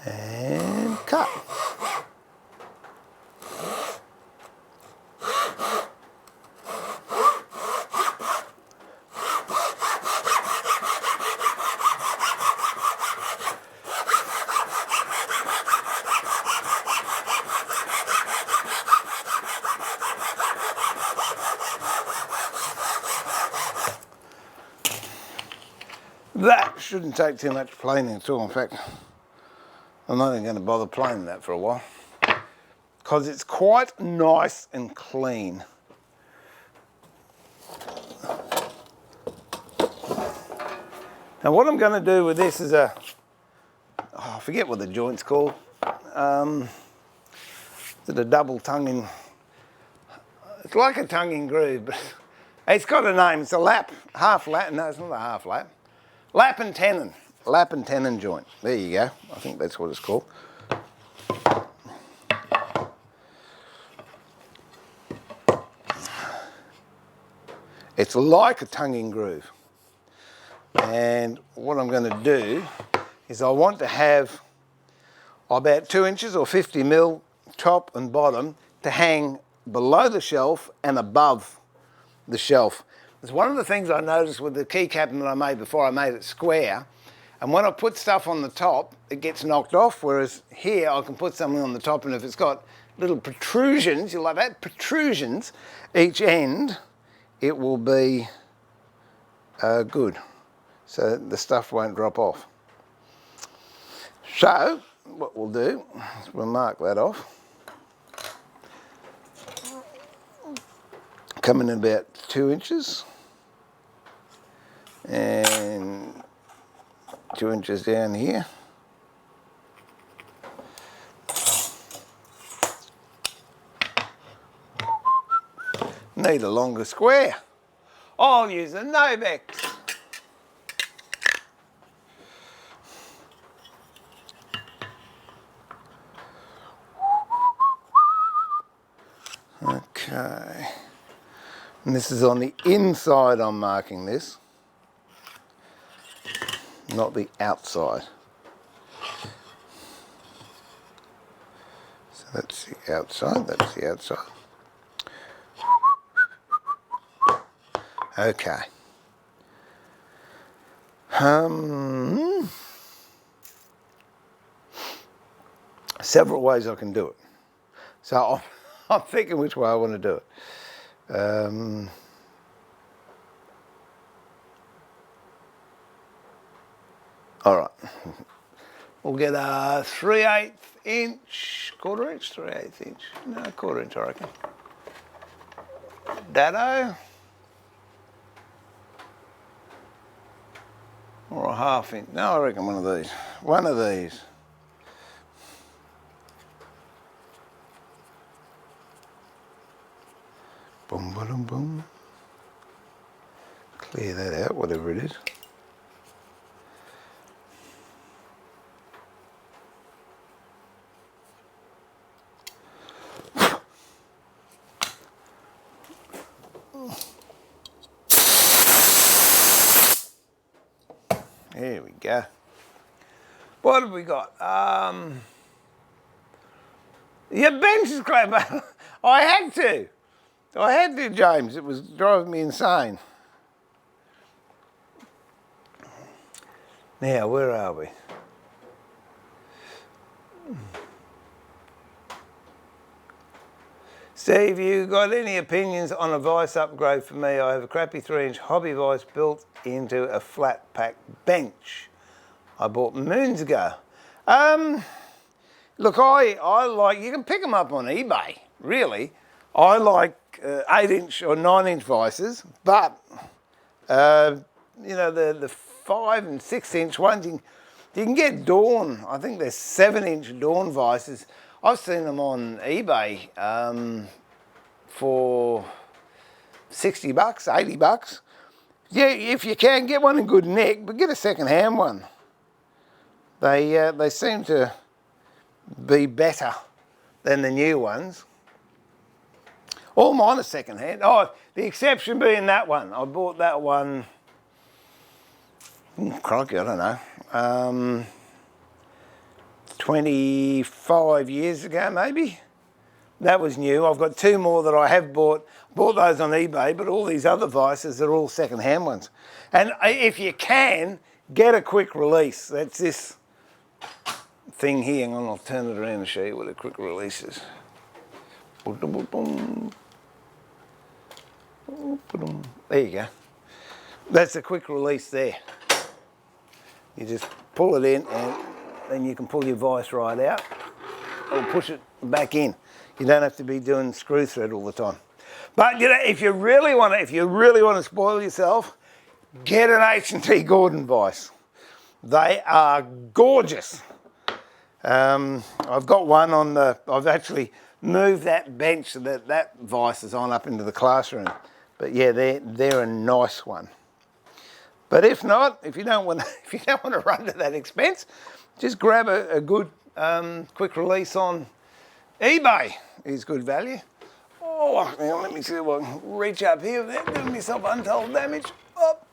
And cut. That shouldn't take too much planing at all. In fact, I'm not even going to bother planing that for a while, because it's quite nice and clean. Now what I'm going to do with this is I forget what the joint's called. Is it a double tonguing? It's like a tonguing groove, but it's got a name. It's a lap, half lap. No, it's not a half lap. Lap and tenon joint. There you go. I think that's what it's called. It's like a tonguing groove. And what I'm going to do is I want to have about 2 inches or 50 mil top and bottom to hang below the shelf and above the shelf. It's one of the things I noticed with the key cabinet I made before. I made it square, and when I put stuff on the top, it gets knocked off, whereas here I can put something on the top, and if it's got little protrusions, you like that, protrusions, each end, it will be good. So the stuff won't drop off. So what we'll do is we'll mark that off. Coming in about 2 inches and 2 inches down here. Need a longer square. I'll use a Nobex. Okay. And this is on the inside I'm marking this, not the outside. So that's the outside, that's the outside. Okay. Several ways I can do it. So I'm thinking which way I want to do it. All right, we'll get a 3/8 inch, quarter inch, 3/8 inch, no, quarter inch I reckon. Dado, or a 1/2 inch, no, I reckon one of these. Boom, boom, boom. Clear that out, whatever it is. There we go. What have we got? Your bench is great, but I had to, James. It was driving me insane. Now, where are we? Steve, you got any opinions on a vice upgrade for me? I have a crappy 3-inch hobby vice built into a flat pack bench I bought moons ago. Look, I like, you can pick them up on eBay, really. I like 8-inch or 9-inch vices, but you know, the 5 and 6-inch ones, you can get Dawn. I think there's 7-inch Dawn vices. I've seen them on eBay for 60 bucks, 80 bucks. Yeah, if you can, get one in good nick, but get a second-hand one. They seem to be better than the new ones. All mine are second-hand. Oh, the exception being that one. I bought that one, crikey, I don't know, 25 years ago maybe. That was new. I've got 2 more that I have bought those on eBay, but all these other vices are all second-hand ones. And if you can, get a quick release. That's this thing here. Hang on, I'll turn it around and show you what a quick release is. There you go. That's a quick release there. You just pull it in and then you can pull your vice right out or push it back in. You don't have to be doing screw thread all the time. But you know, if you really want to spoil yourself, get an H&T Gordon vice. They are gorgeous. I've got one on the. I've actually moved that bench so that vice is on up into the classroom. But yeah, they're a nice one. But if not, if you don't want to run to that expense, just grab a good quick release on eBay. Is good value. Oh, hang on, let me see if I can reach up here without doing myself untold damage. Up.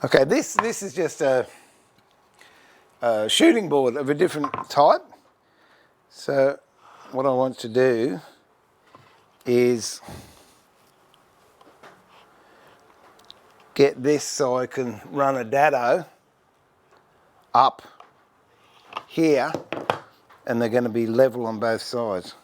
Okay, this is just a shooting board of a different type. So what I want to do is get this so I can run a dado up here, and they're going to be level on both sides.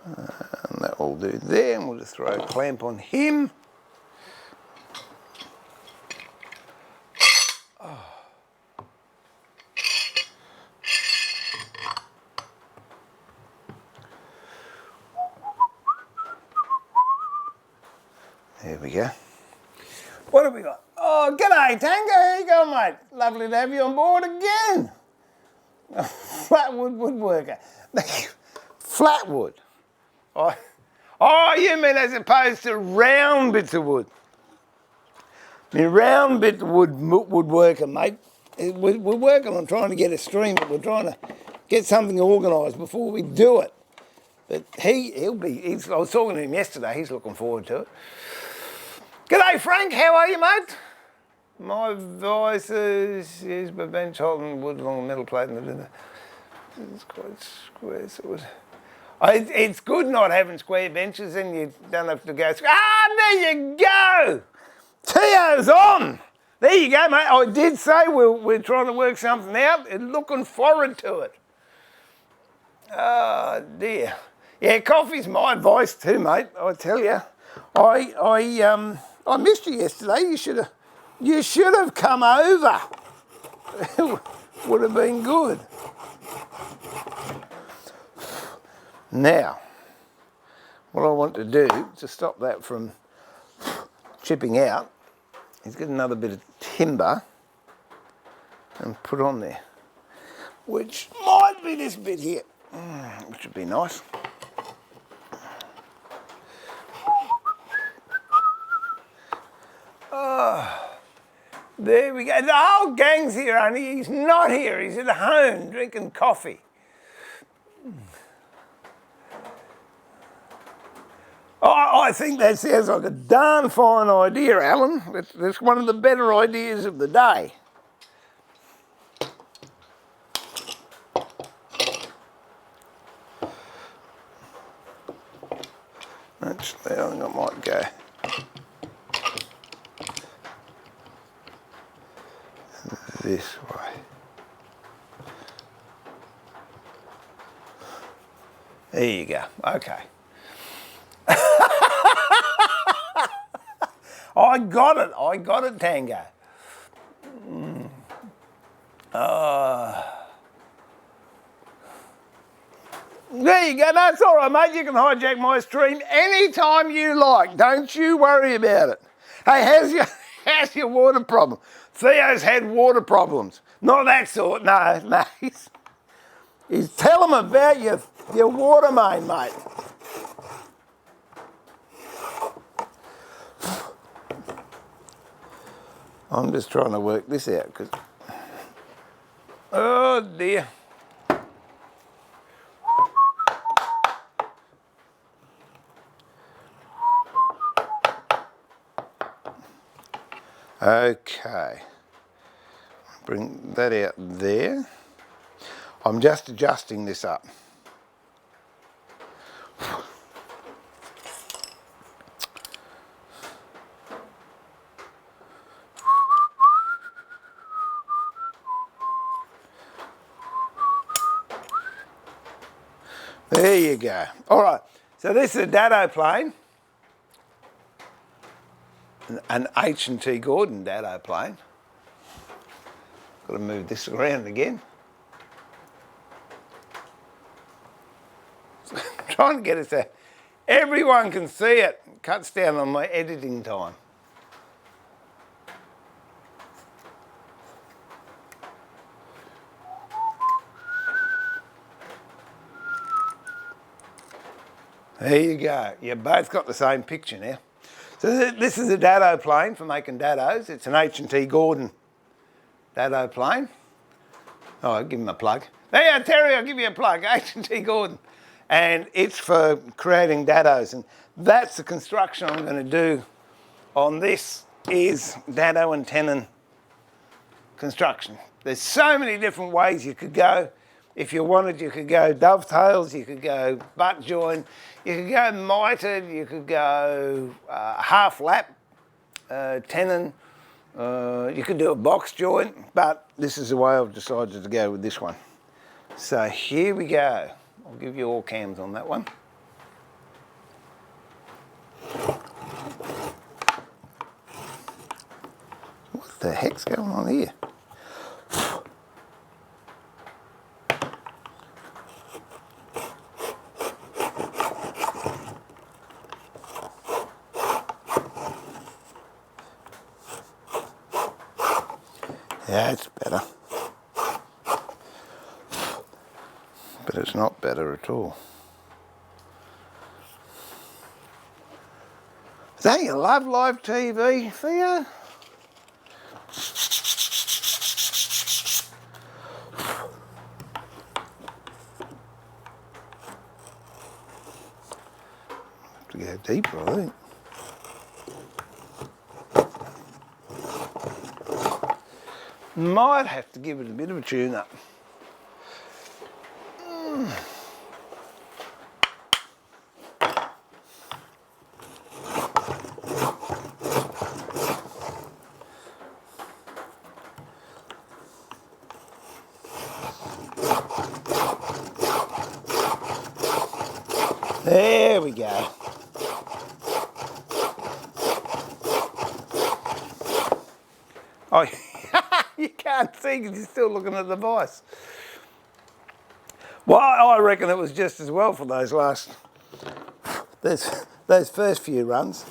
And that will do there, and we'll just throw a clamp on him. There we go. What have we got? Oh, g'day, Tango. How you going, mate? Lovely to have you on board again. Flatwood woodworker. Flatwood. Oh, you mean as opposed to round bits of wood? I mean, round bit of woodworker, mate. We're working on trying to get a stream, but we're trying to get something organised before we do it. But I was talking to him yesterday. He's looking forward to it. G'day, Frank. How are you, mate? My voice is used by bench holding wood along the metal plate. It's quite square. So it's good not having square benches, and you don't have to go. There you go. Tio's on. There you go, mate. I did say we're trying to work something out and looking forward to it. Oh dear. Yeah, coffee's my voice too, mate. I tell you, I missed you yesterday. You should have come over. It would have been good. Now, what I want to do to stop that from chipping out is get another bit of timber and put on there, which might be this bit here, which would be nice. Oh, there we go. The whole gang's here, only he's not here. He's at home drinking coffee. I think that sounds like a darn fine idea, Alan. That's one of the better ideas of the day. Actually, I think I might go this way. There you go. Okay. I got it. I got it, Tango. There you go. That's all right, mate. You can hijack my stream anytime you like. Don't you worry about it. Hey, how's your water problem? Theo's had water problems. Not that sort. No. He's tell him about your water main, mate. I'm just trying to work this out because, oh dear. Okay, bring that out there. I'm just adjusting this up. There you go. All right, so this is a dado plane, an H&T Gordon dado plane. Got to move this around again. Trying to get it so everyone can see it. Cuts down on my editing time. There you go. You both got the same picture now. So this is a dado plane for making dados. It's an H&T Gordon dado plane. Oh, I'll give him a plug. There, Terry, I'll give you a plug. H&T Gordon. And it's for creating dados. And that's the construction I'm going to do on this is dado and tenon construction. There's so many different ways you could go. If you wanted, you could go dovetails, you could go butt join, you could go mitered, you could go half lap tenon, you could do a box joint, but this is the way I've decided to go with this one. So here we go. I'll give you all cams on that one. What the heck's going on here? Yeah, it's better. But it's not better at all. Don't you love live TV, Theo? Have to go deeper, I think. Might have to give it a bit of a tune-up. There we go. Oh, you can't see because you're still looking at the vise. Well, I reckon it was just as well for those those first few runs.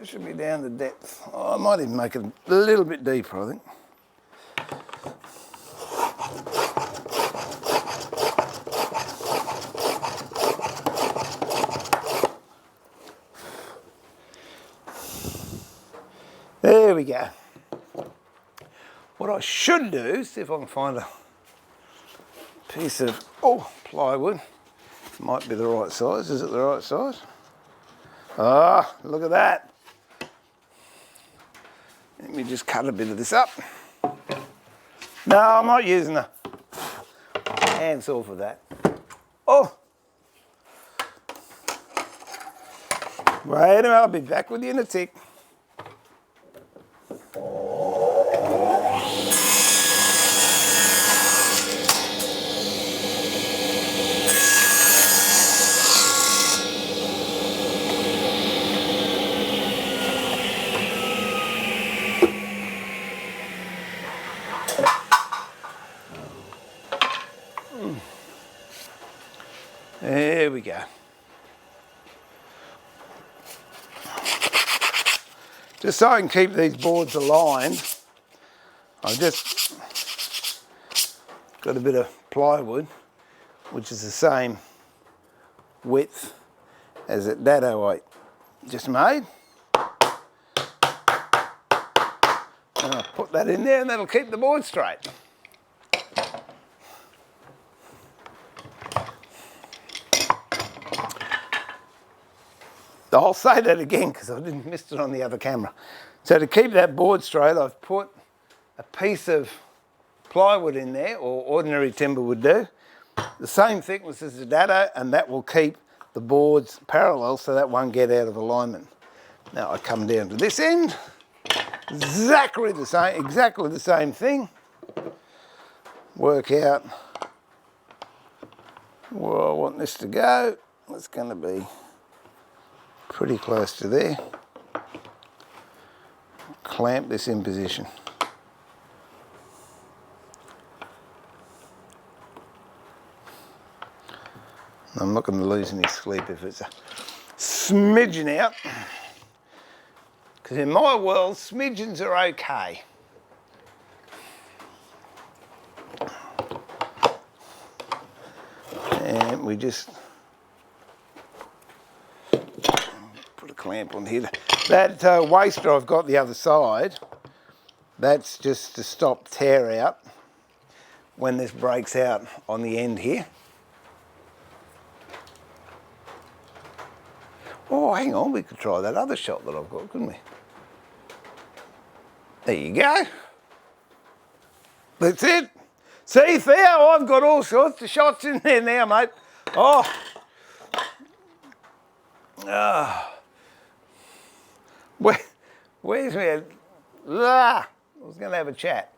Should be down to depth. Oh, I might even make it a little bit deeper, I think. There There we go. What I should do, see if I can find a piece of plywood. Might be the right size. Is it the right size? Ah, look at that. Let me just cut a bit of this up. No, I'm not using a handsaw for that. Oh! Wait a minute, I'll be back with you in a tick. There we go. Just so I can keep these boards aligned, I've just got a bit of plywood, which is the same width as that dado I just made. And I'll put that in there and that'll keep the board straight. I'll say that again because I didn't miss it on the other camera. So to keep that board straight, I've put a piece of plywood in there, or ordinary timber would do, the same thickness as the dado, and that will keep the boards parallel so that won't get out of alignment. Now I come down to this end, exactly the same thing. Work out where I want this to go. It's going to be pretty close to there. Clamp this in position. I'm not going to lose any sleep if it's a smidgen out, because in my world smidgens are okay. And we just put a clamp on here. That waster I've got the other side, that's just to stop tear out when this breaks out on the end here. Oh, hang on, we could try that other shot that I've got, couldn't we? There you go. That's it. See, Theo, I've got all sorts of shots in there now, mate. Oh. Where's my... I was going to have a chat.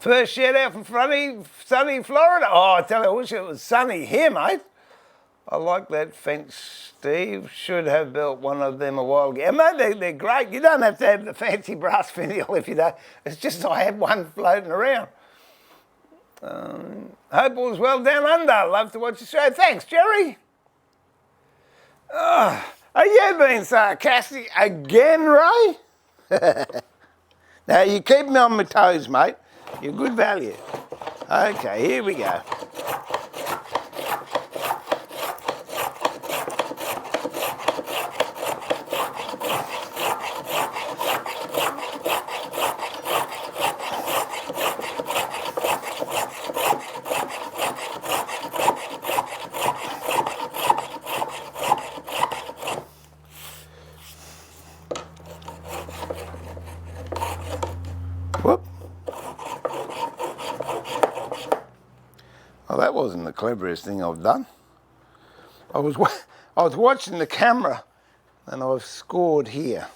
First shout out from sunny Florida. Oh, I tell you, I wish it was sunny here, mate. I like that fence, Steve. Should have built one of them a while ago. Mate, they're great. You don't have to have the fancy brass finial if you don't. It's just I had one floating around. Hope all's well down under. Love to watch the show. Thanks, Jerry. Are you being sarcastic again, Ray? Now, you keep me on my toes, mate. You're good value. Okay, here we go. Whoop. Well, that wasn't the cleverest thing I've done. I was watching the camera and I've scored here.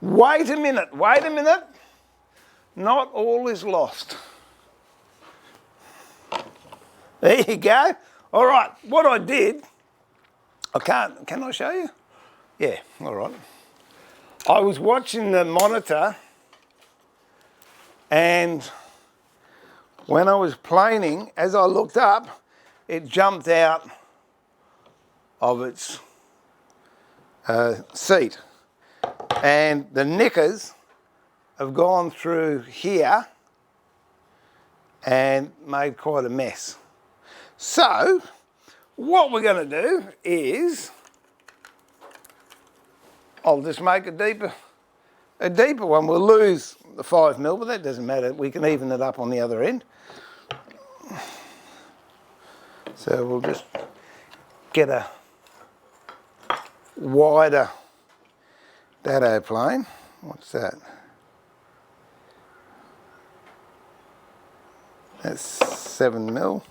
Wait a minute. Not all is lost. There you go. All right, what I did, can I show you? Yeah, all right. I was watching the monitor, and when I was planing, as I looked up, it jumped out of its seat. And the knickers have gone through here and made quite a mess. So, what we're going to do is, I'll just make a deeper one. We'll lose the 5mm, but that doesn't matter. We can even it up on the other end. So we'll just get a wider dado plane. What's that? That's 7mm.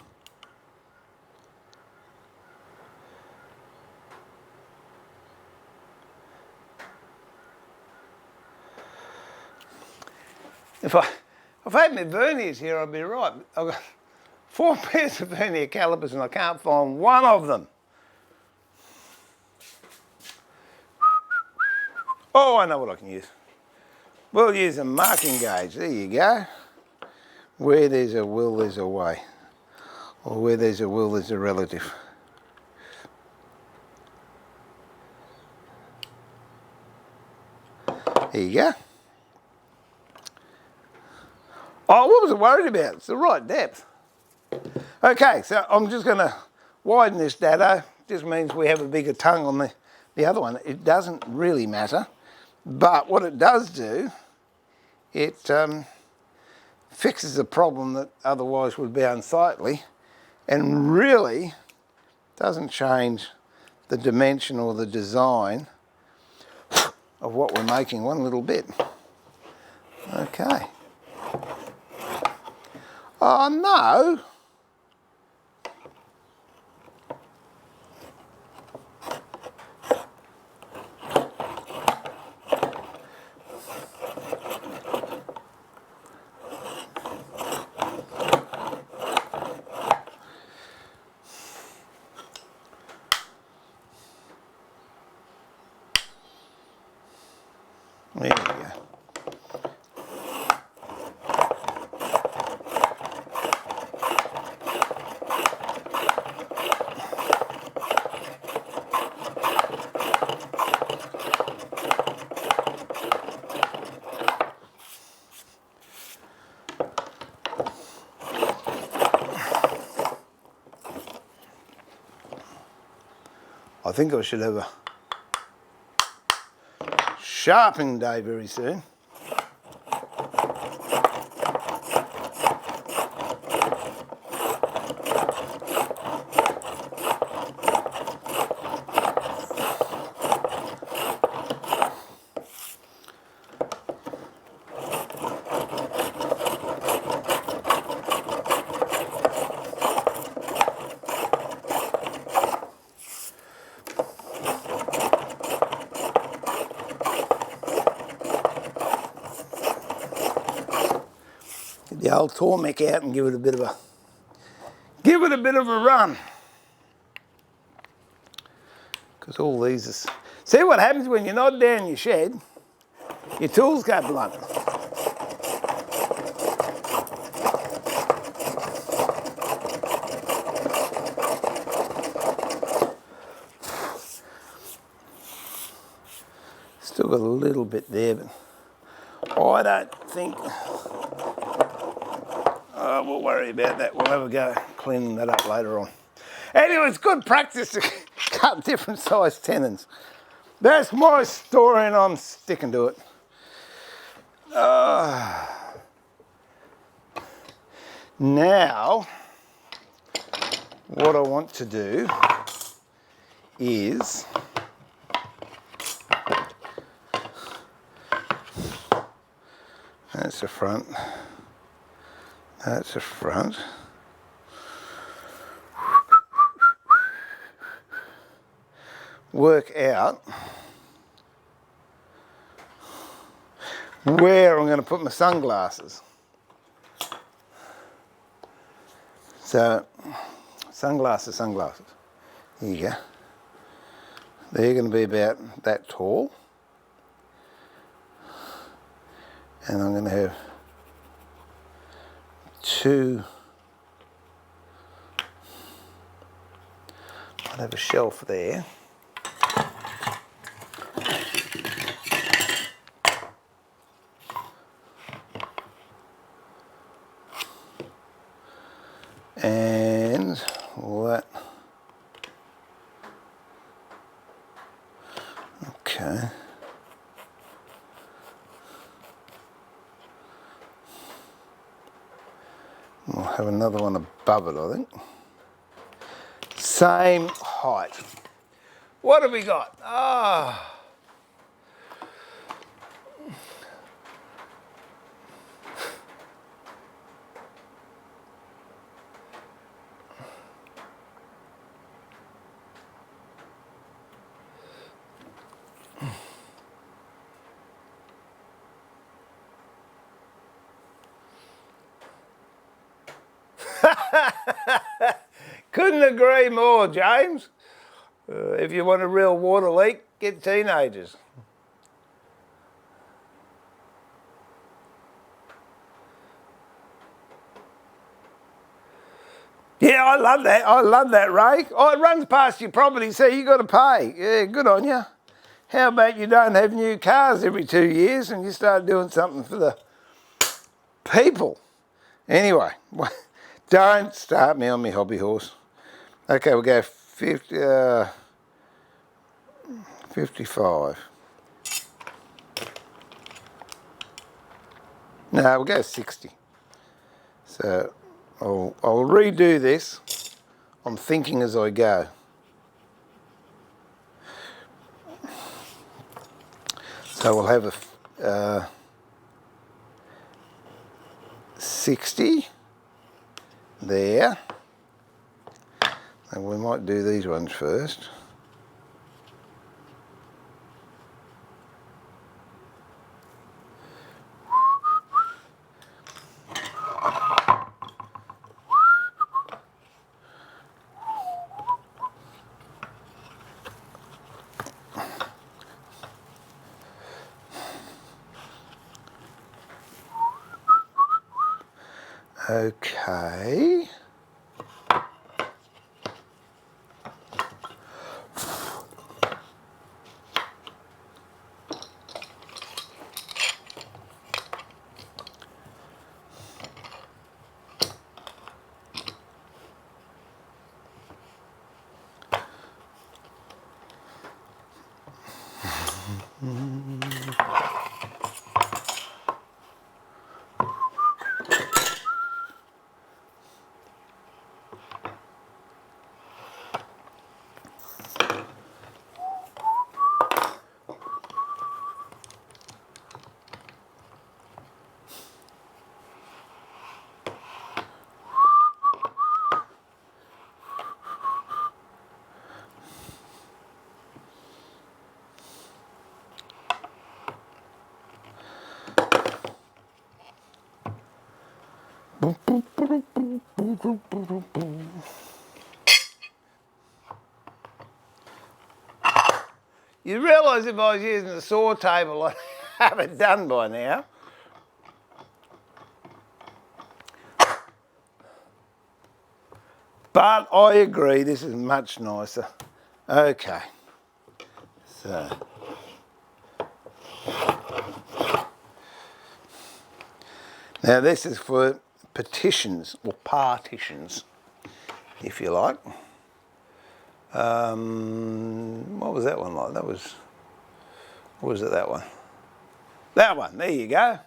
If I had my verniers here, I'd be right. I've got 4 pairs of vernier calipers and I can't find one of them. Oh, I know what I can use. We'll use a marking gauge. There you go. Where there's a will, there's a way. Or where there's a will, there's a relative. There you go. Oh, what was I worried about? It's the right depth. Okay, so I'm just going to widen this dado. Just means we have a bigger tongue on the other one. It doesn't really matter, but what it does do, it fixes a problem that otherwise would be unsightly, and really doesn't change the dimension or the design of what we're making one little bit. Okay. Oh no! There we go. I think I should have a sharpening day very soon. Get the old Tormek out and give it a bit of a run. Because all these are... See what happens when you're not down your shed? Your tools go blunt. Still got a little bit there, but I don't think... Oh, we'll worry about that. We'll have a go cleaning that up later on. Anyway, it's good practice to cut different size tenons. That's my story and I'm sticking to it. Now, what I want to do is that's the front. That's the front. Work out where I'm going to put my sunglasses. So, sunglasses. Here you go. They're going to be about that tall. And I'm going to have two, I'll have a shelf there. And that Okay. We'll have another one above it, I think. Same height. What have we got? Ah. Couldn't agree more, James. If you want a real water leak, get teenagers. Yeah, I love that. I love that rake. Oh, it runs past your property, so you got to pay. Yeah, good on you. How about you don't have new cars every 2 years and you start doing something for the people? Anyway, don't start me on my hobby horse. Okay, we'll go 55. No, we'll go 60. So I'll redo this. I'm thinking as I go. So we'll have a 60 there. And we might do these ones first. Okay. You realise if I was using the saw table, I'd have it done by now. But I agree, this is much nicer. Okay. So. Now this is for petitions, or partitions, if you like. What was that one like? That was, what was it, that one? That one, there you go.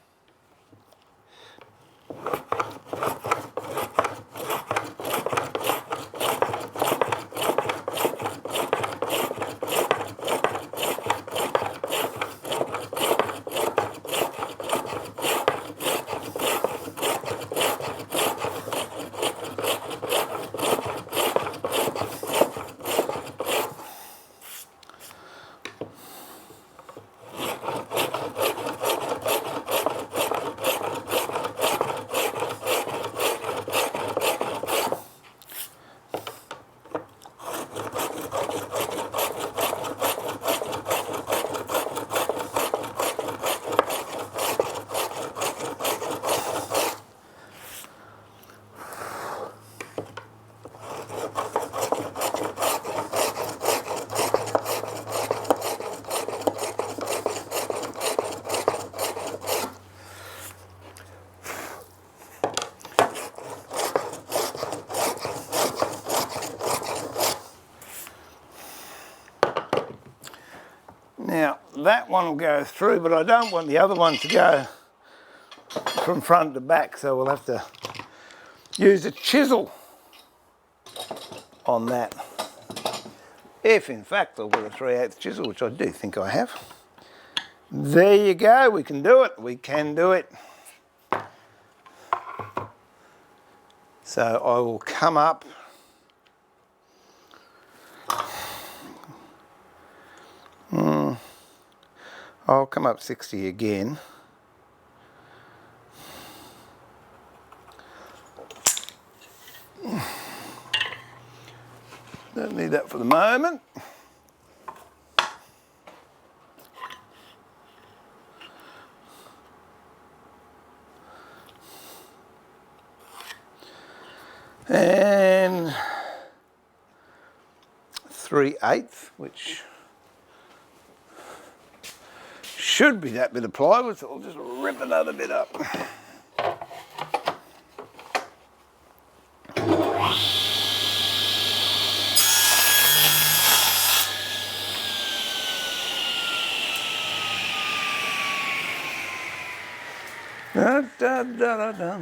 that one will go through, but I don't want the other one to go from front to back, so we'll have to use a chisel on that. If in fact I've got a 3/8 chisel, which I do think I have. There you go, we can do it, we can do it. So I will come up I'll come up 60 again. Don't need that for the moment. And 3/8, which should be that bit of plywood, so I'll just rip another bit up. Da, da, da, da, da.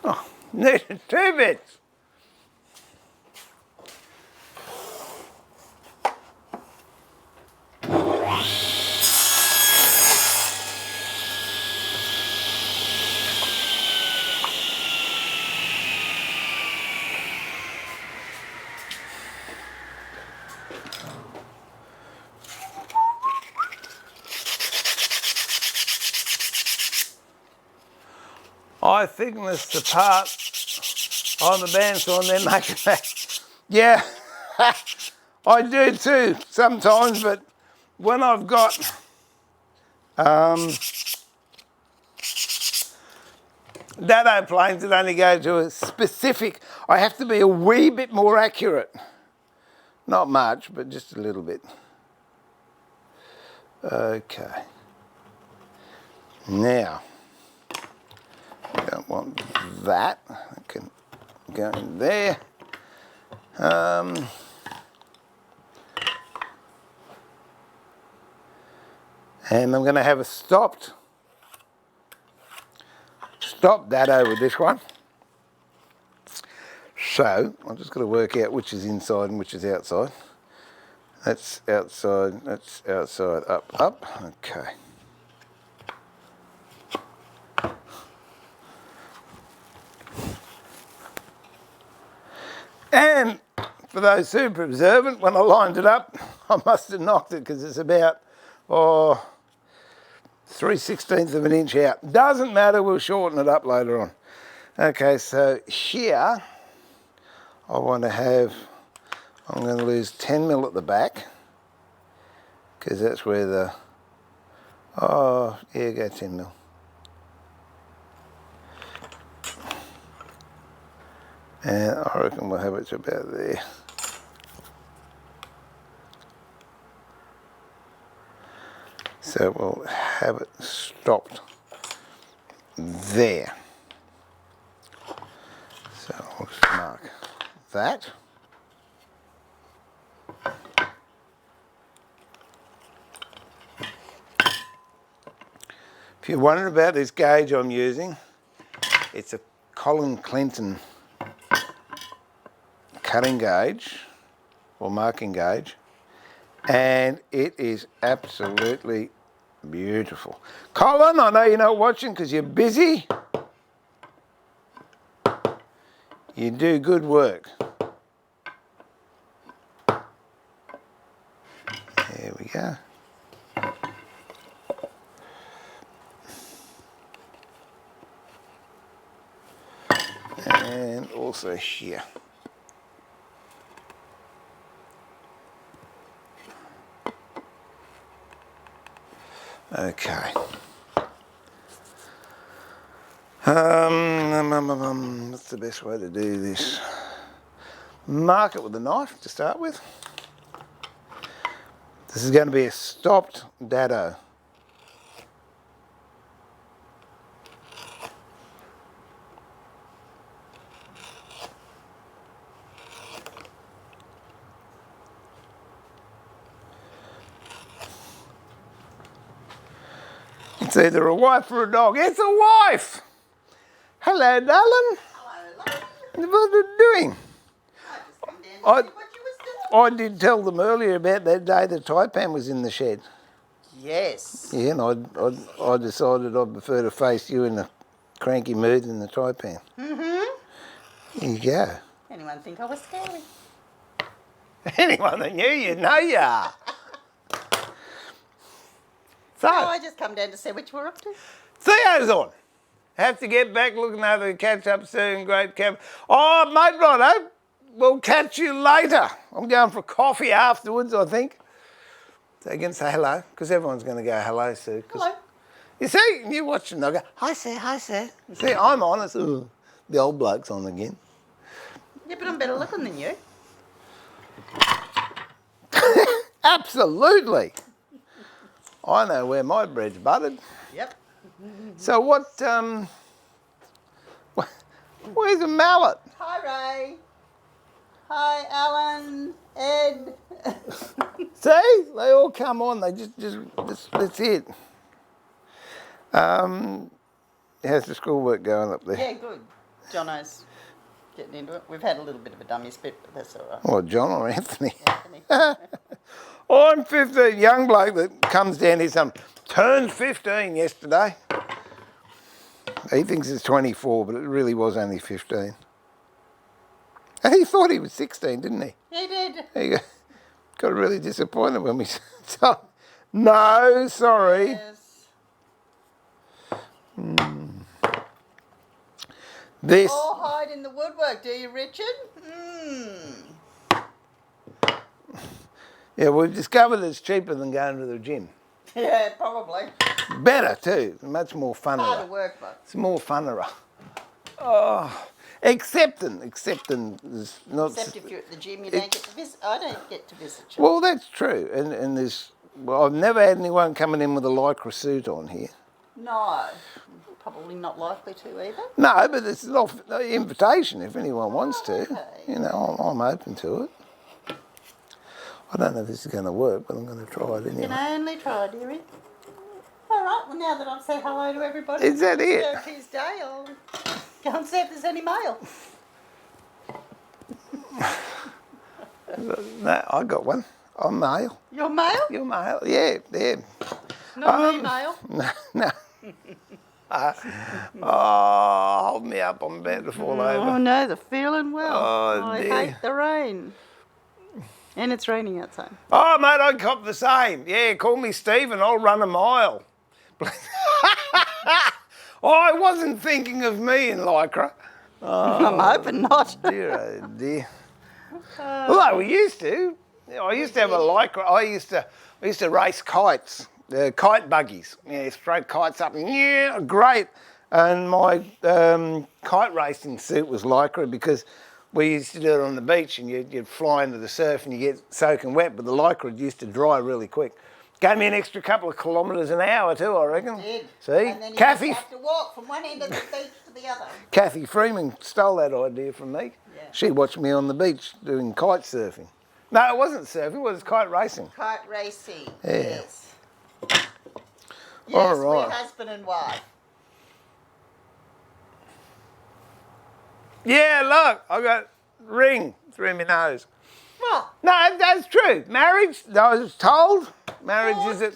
Oh, needed 2 bits. I thickness the part on the bandsaw and then make it back. Yeah, I do too sometimes, but when I've got dado planes that only go to a specific, I have to be a wee bit more accurate. Not much, but just a little bit. Okay. Now, I don't want that. I can go in there. And I'm going to have a stop dado with this one. So I'm just going to work out which is inside and which is outside. That's outside, up, up. Okay. And for those super observant, when I lined it up, I must have knocked it because it's about 3/16 of an inch out. Doesn't matter, we'll shorten it up later on. Okay, so here I want to have, I'm going to lose 10 mil at the back because that's where the, oh yeah, go 10 mil. And I reckon we'll have it to about there. So we'll have it stopped there. So I'll just mark that. If you're wondering about this gauge I'm using, it's a Colin Clinton cutting gauge or marking gauge, and it is absolutely beautiful. Colin, I know you're not watching because you're busy. You do good work. There we go. And also here. Okay. What's the best way to do this? Mark it with a knife to start with. This is going to be a stopped dado. It's either a wife or a dog. It's a wife. Hello, darling. Hello, love. What are you doing? I just come down to see what you was doing. I did tell them earlier about that day the taipan was in the shed. Yes. Yeah, and I decided I'd prefer to face you in a cranky mood than the taipan. Mm-hmm. Here you go. Anyone think I was scary? Anyone that knew you know you are. So, No, I just come down to see what you were up to. Theo's on. Have to get back looking over the catch up soon. Great camp. Oh, mate, righto. We'll catch you later. I'm going for coffee afterwards, I think. So you can say hello, because everyone's going to go hello, Sue. Hello. You see, you watch them, they'll go, hi, Sue, hi, Sue. See, I'm honest. Ooh, the old bloke's on again. Yeah, but I'm better looking than you. Absolutely. I know where my bread's buttered. Yep. So where's a mallet? Hi, Ray. Hi, Alan, Ed. See, they all come on. They just that's it. How's the schoolwork going up there? Yeah, good. Jono's getting into it. We've had a little bit of a dummy spit, but that's all right. What, John or Anthony? Anthony. I'm 15, young bloke that comes down here, turned 15 yesterday. He thinks it's 24, but it really was only 15. And he thought he was 16, didn't he? He did. There you go. Got really disappointed when we told him, no, sorry. Yes. This. All hide in the woodwork, do you, Richard? Yeah, we've discovered it's cheaper than going to the gym. Yeah, probably. Better too, much more funner. Harder work, but. It's more funner. Oh, accepting is not. Except if you're at the gym, you don't get to visit. I don't get to visit you. Well, that's true, and there's. Well, I've never had anyone coming in with a lycra suit on here. No, probably not likely to either. No, but it's an invitation if anyone wants to. Okay. You know, I'm open to it. I don't know if this is going to work, but I'm going to try it You anyway. can only try, dearie. All right, well, now that I've said hello to everybody, Is that it? it's Tuesday, I'll go and see if there's any mail. No, I got one. I'm male. Your mail? You're male. Yeah, yeah. Not me mail. No. Oh, hold me up. I'm about to fall Oh, over. no, the feeling well. Oh, I dear. hate the rain. And it's raining outside. Oh, mate, I cop the same. Yeah, call me Stephen. I'll run a mile. Oh, I wasn't thinking of me in lycra. I'm hoping not. Dear, oh dear. Although we used to. I used to have a lycra. I used to race kites, kite buggies. Yeah, throw kites up. Yeah, great. And my kite racing suit was lycra because we used to do it on the beach and you'd fly into the surf and you get soaking wet, but the lycra used to dry really quick. Gave me an extra couple of kilometres an hour too, I reckon. It did. See? And then you Kathy, have to walk from one end of the beach to the other. Kathy Freeman stole that idea from me. Yeah. She watched me on the beach doing kite surfing. No, it wasn't surfing, it was kite racing. Kite racing. Yeah. Yes. Yes, All right. we're husband and wife. Yeah, look, I got ring through my nose. Well, No, that's true. Marriage, I was told, marriage is a...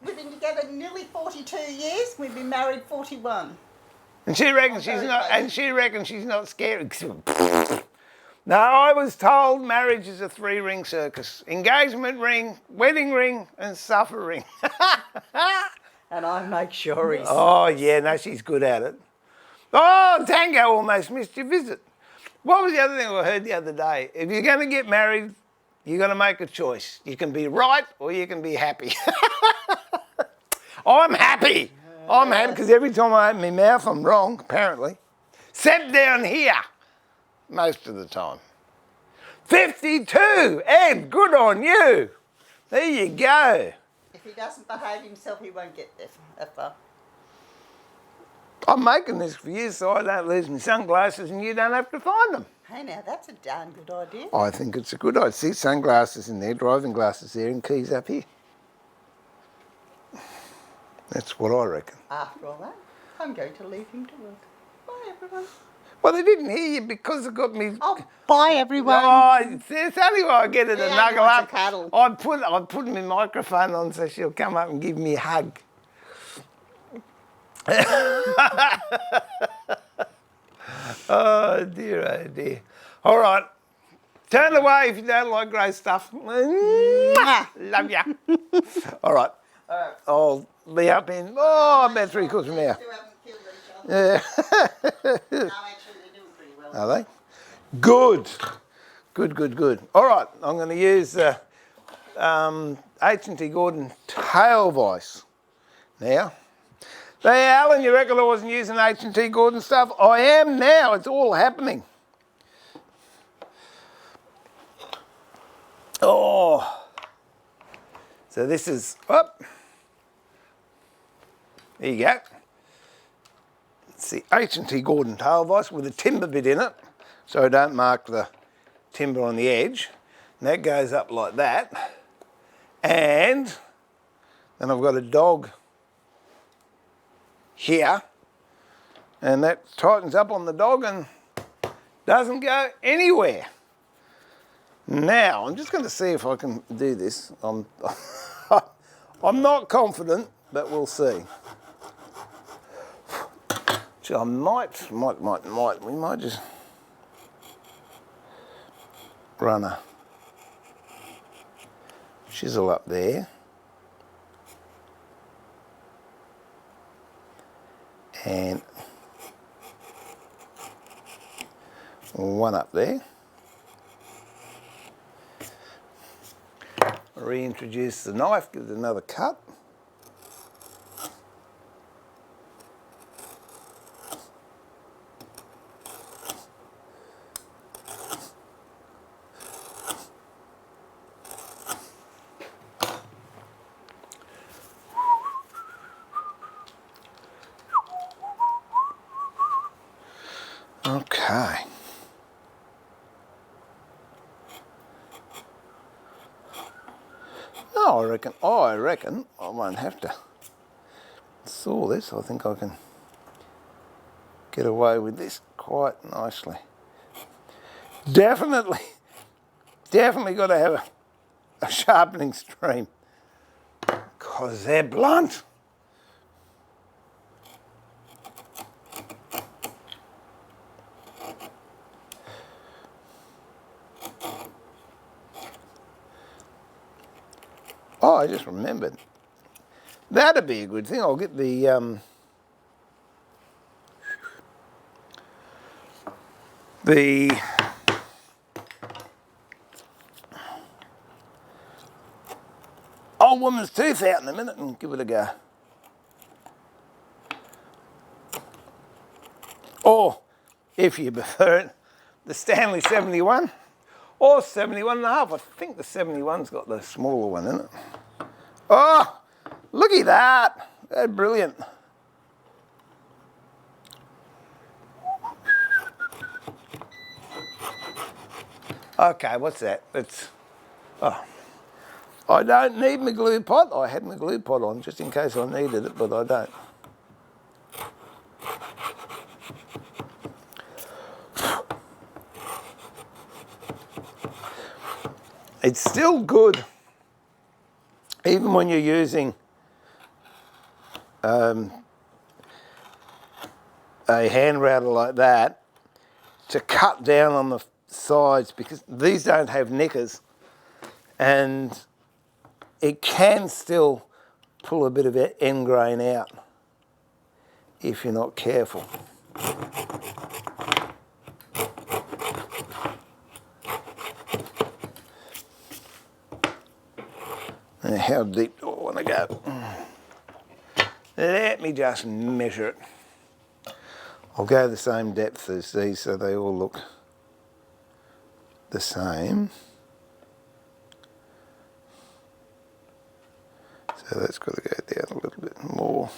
we've been together nearly 42 years. We've been married 41. And she reckons she's very not. close. And she reckons she's not scared. No, I was told marriage is a 3-ring circus: engagement ring, wedding ring, and supper ring. And I make sure he's... Oh yeah, no, she's good at it. Oh, Tango almost missed your visit. What was the other thing I heard the other day? If you're going to get married, you're going to make a choice. You can be right or you can be happy. I'm happy. I'm happy because every time I open my mouth, I'm wrong, apparently. Except down here, most of the time. 52! Ed, good on you. There you go. If he doesn't behave himself, he won't get there that far. I'm making this for you so I don't lose my sunglasses and you don't have to find them. Hey, now, that's a darn good idea. I think it's a good idea. See sunglasses in there, driving glasses there, and keys up here. That's what I reckon. After all that, I'm going to leave him to work. Bye, everyone. Well, they didn't hear you because it got me. Oh, bye, everyone. Oh, it's only why I get her to He only knuckle wants a up. cuddle. I put my microphone on so she'll come up and give me a hug. Oh dear. All right. Turn away if you don't like grey stuff. Love ya. All right. I'll be up in about 3/4 of an hour. Still haven't killed each other. Yeah. No, actually, they're doing pretty well. Are they? Good. Good. All right. I'm going to use H&T Gordon tail vice now. Hey, Alan, you reckon I wasn't using H&T Gordon stuff? I am now. It's all happening. Oh. So this is, up. There you go. It's the H&T Gordon tail vise with a timber bit in it, so I don't mark the timber on the edge. And that goes up like that. And then I've got a dog here, and that tightens up on the dog and doesn't go anywhere. Now, I'm just going to see if I can do this. I'm not confident, but we'll see. So I might, we might just run a chisel up there. And one up there. Reintroduce the knife, give it another cut. Okay. No, I reckon I won't have to saw this. I think I can get away with this quite nicely. Definitely got to have a sharpening stream because they're blunt. Oh, I just remembered. That'd be a good thing. I'll get the old woman's tooth out in a minute and give it a go. Or, if you prefer it, the Stanley 71 or 71 and a half. I think the 71's got the smaller one in it. Oh, looky that. That's brilliant. Okay, what's that? It's, I don't need my glue pot. I had my glue pot on just in case I needed it, but I don't. It's still good, even when you're using a hand router like that, to cut down on the sides, because these don't have nickers and it can still pull a bit of end grain out if you're not careful. Now, how deep do I want to go? Let me just measure it. I'll go the same depth as these so they all look the same. So that's got to go down a little bit more.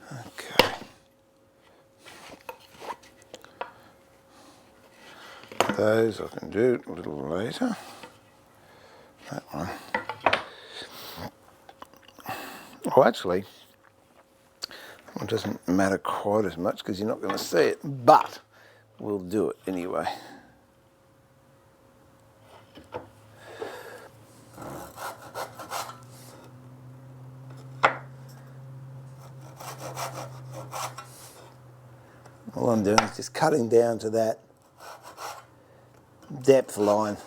Okay. those I can do a little later. That one. Oh, actually, that one doesn't matter quite as much because you're not going to see it, but we'll do it anyway. All I'm doing is just cutting down to that depth line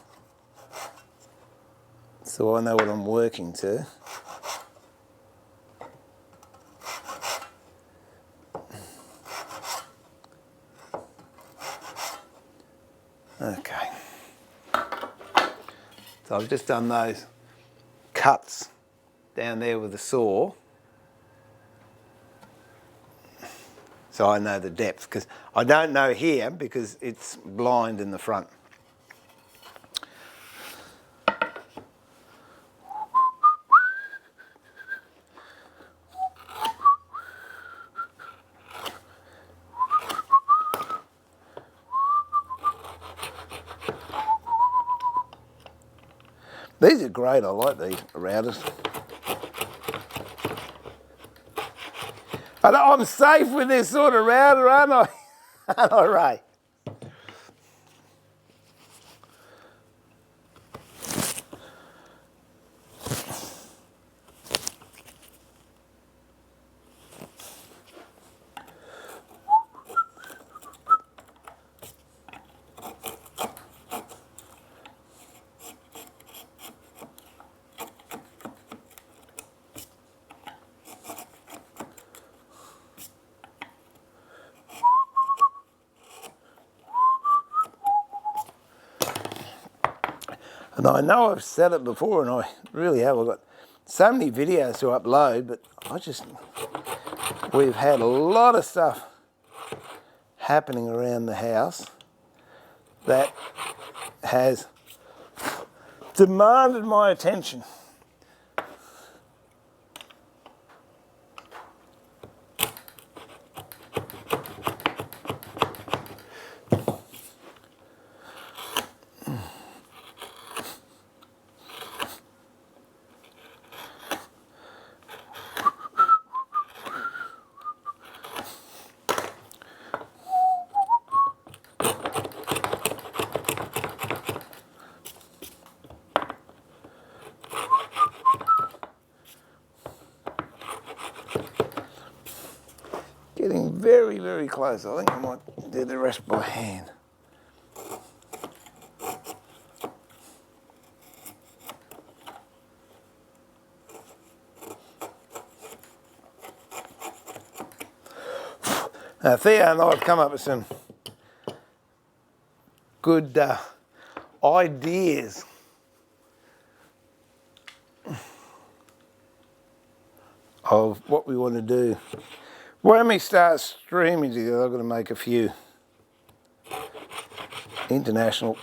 so I know what I'm working to. Okay. So I've just done those cuts down there with the saw so I know the depth, because I don't know here because it's blind in the front. These are great, I like these routers. But I'm safe with this sort of router, aren't I? Aren't I, Ray? And I know I've said it before, and I really have. I've got so many videos to upload, but we've had a lot of stuff happening around the house that has demanded my attention. Getting very, very close. I think I might do the rest by hand. Now, Theo and I have come up with some good ideas of what we want to do. When we start streaming together, I've got to make a few international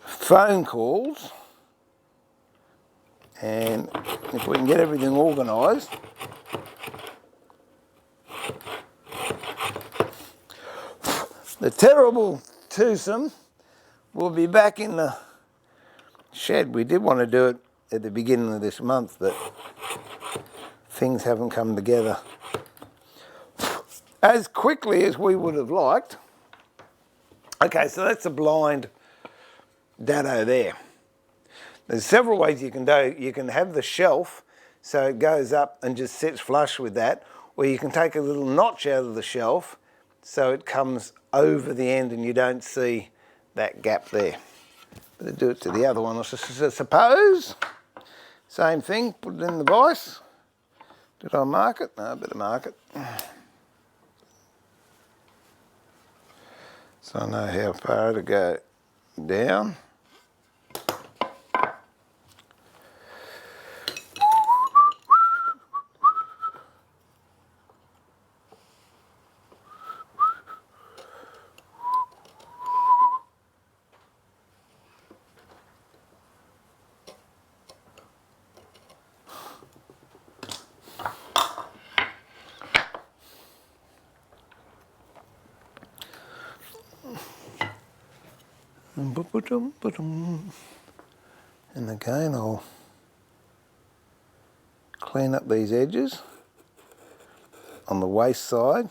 phone calls, and if we can get everything organised, the terrible twosome will be back in the shed. We did want to do it at the beginning of this month, but things haven't come together as quickly as we would have liked. Okay, so that's a blind dado there. There's several ways you can do it. You can have the shelf so it goes up and just sits flush with that, or you can take a little notch out of the shelf so it comes over the end and you don't see that gap there. Better do it to the other one, I suppose. Same thing, put it in the vise. Did I mark it? No, I better mark it. So I know how far to go down. And again, I'll clean up these edges on the waste side.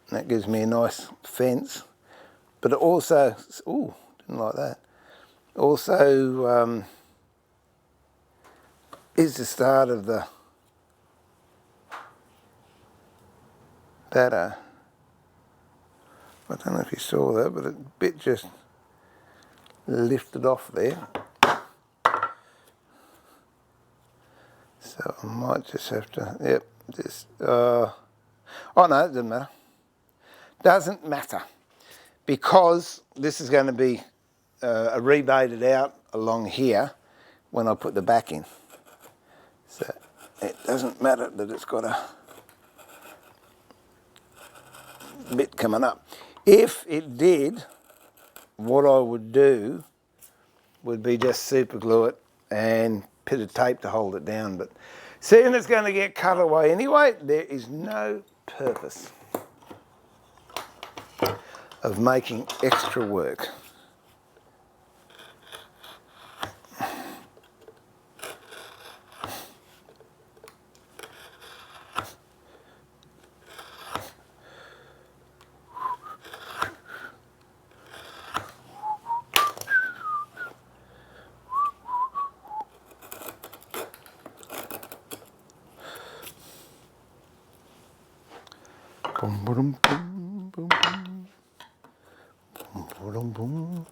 That gives me a nice fence. But it also, ooh, didn't like that. Also is the start of the batter. I don't know if you saw that, but a bit just lifted off there. So I might just have to, yep, just, oh no, it doesn't matter. Doesn't matter, because this is going to be rebaited out along here when I put the back in. So it doesn't matter that it's got a bit coming up. If it did, what I would do would be just super glue it and bit of tape to hold it down. But seeing it's going to get cut away anyway, there is no purpose of making extra work. Boom, boom, boom, boom, boom, boom, boom.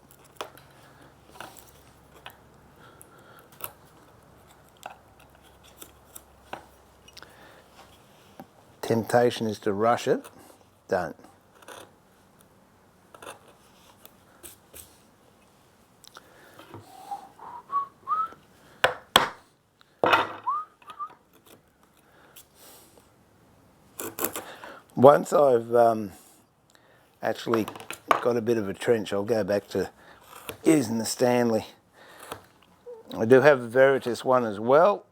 Temptation is to rush it. Don't. Once I've actually got a bit of a trench, I'll go back to using the Stanley. I do have a Veritas one as well,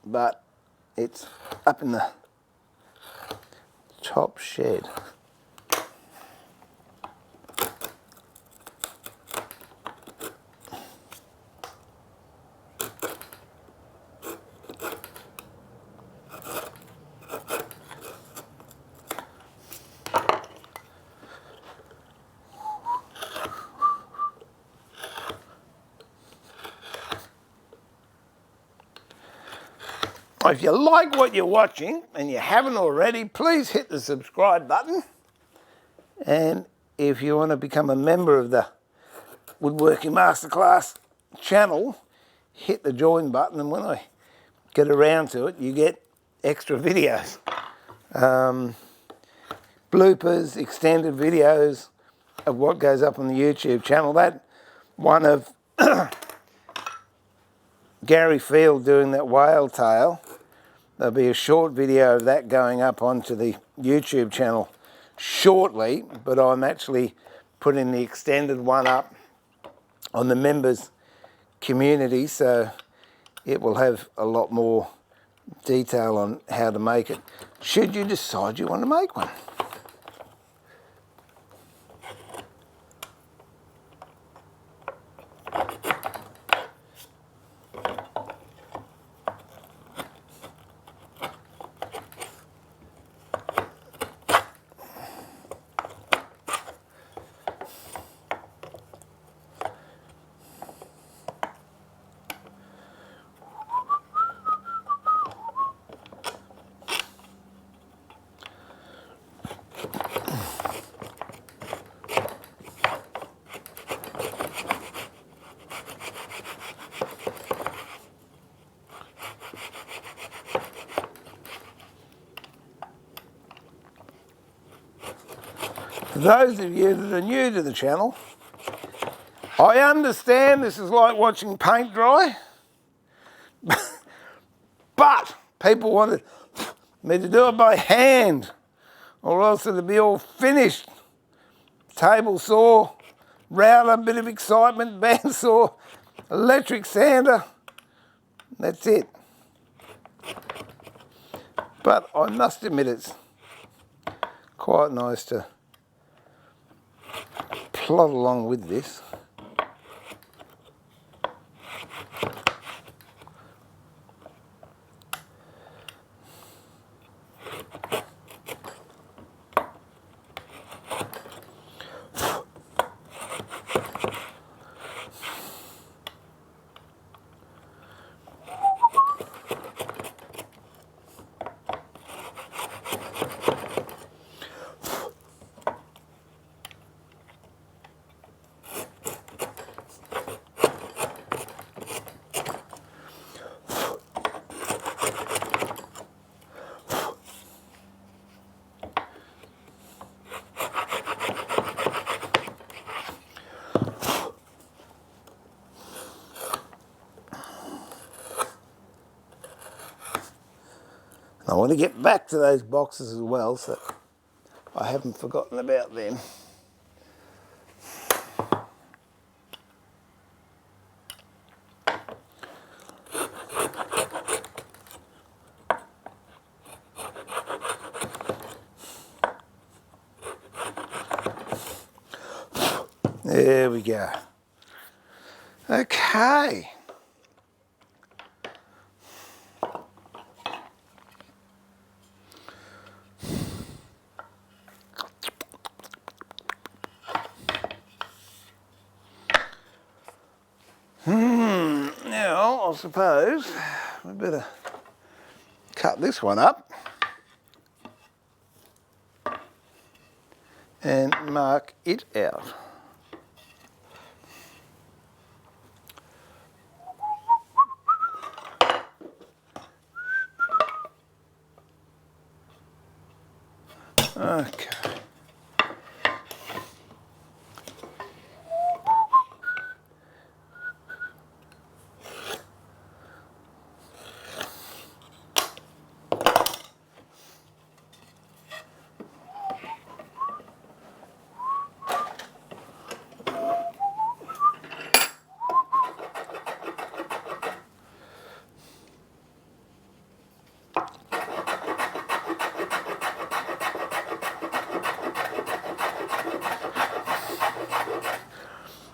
but it's up in the top shed. If you like what you're watching and you haven't already, please hit the subscribe button. And if you want to become a member of the Woodworking Masterclass channel, hit the join button, and when I get around to it, you get extra videos. Bloopers, extended videos of what goes up on the YouTube channel. That one of Gary Field doing that whale tail, there'll be a short video of that going up onto the YouTube channel shortly, but I'm actually putting the extended one up on the members community, so it will have a lot more detail on how to make it, should you decide you want to make one. For those of you that are new to the channel, I understand this is like watching paint dry, but people wanted me to do it by hand, or else it'd be all finished. Table saw, router, bit of excitement, bandsaw, electric sander, that's it. But I must admit it's quite nice to plod along with this. I want to get back to those boxes as well, so I haven't forgotten about them. There we go. Okay. Now, I suppose we better cut this one up and mark it out. Okay.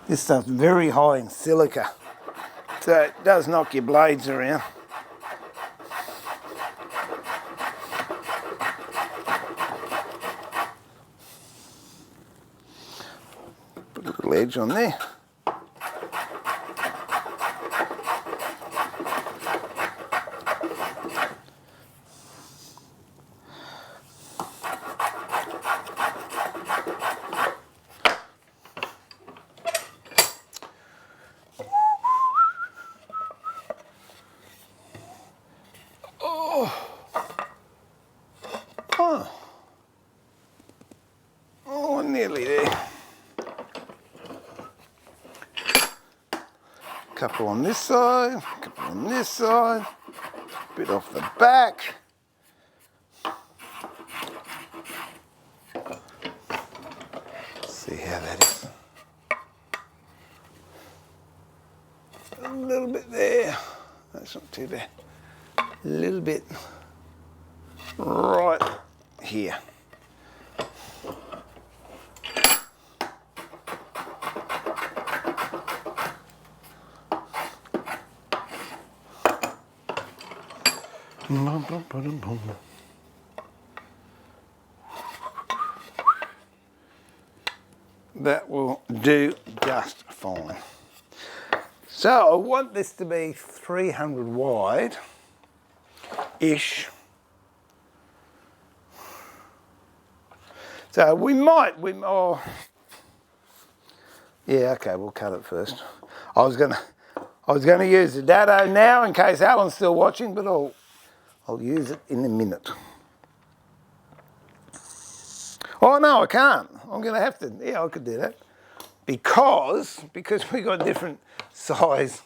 This stuff's very high in silica, so it does knock your blades around. Put a little edge on there. Oh, nearly there. Couple on this side, couple on this side, bit off the back. See how that is. A little bit there. That's not too bad. A little bit right here. That will do just fine. So I want this to be 300 wide-ish. So yeah, okay, we'll cut it first. I was gonna use the dado now in case Alan's still watching, but I'll use it in a minute. Oh no, I can't. I'm gonna have to. Yeah, I could do that because we got different size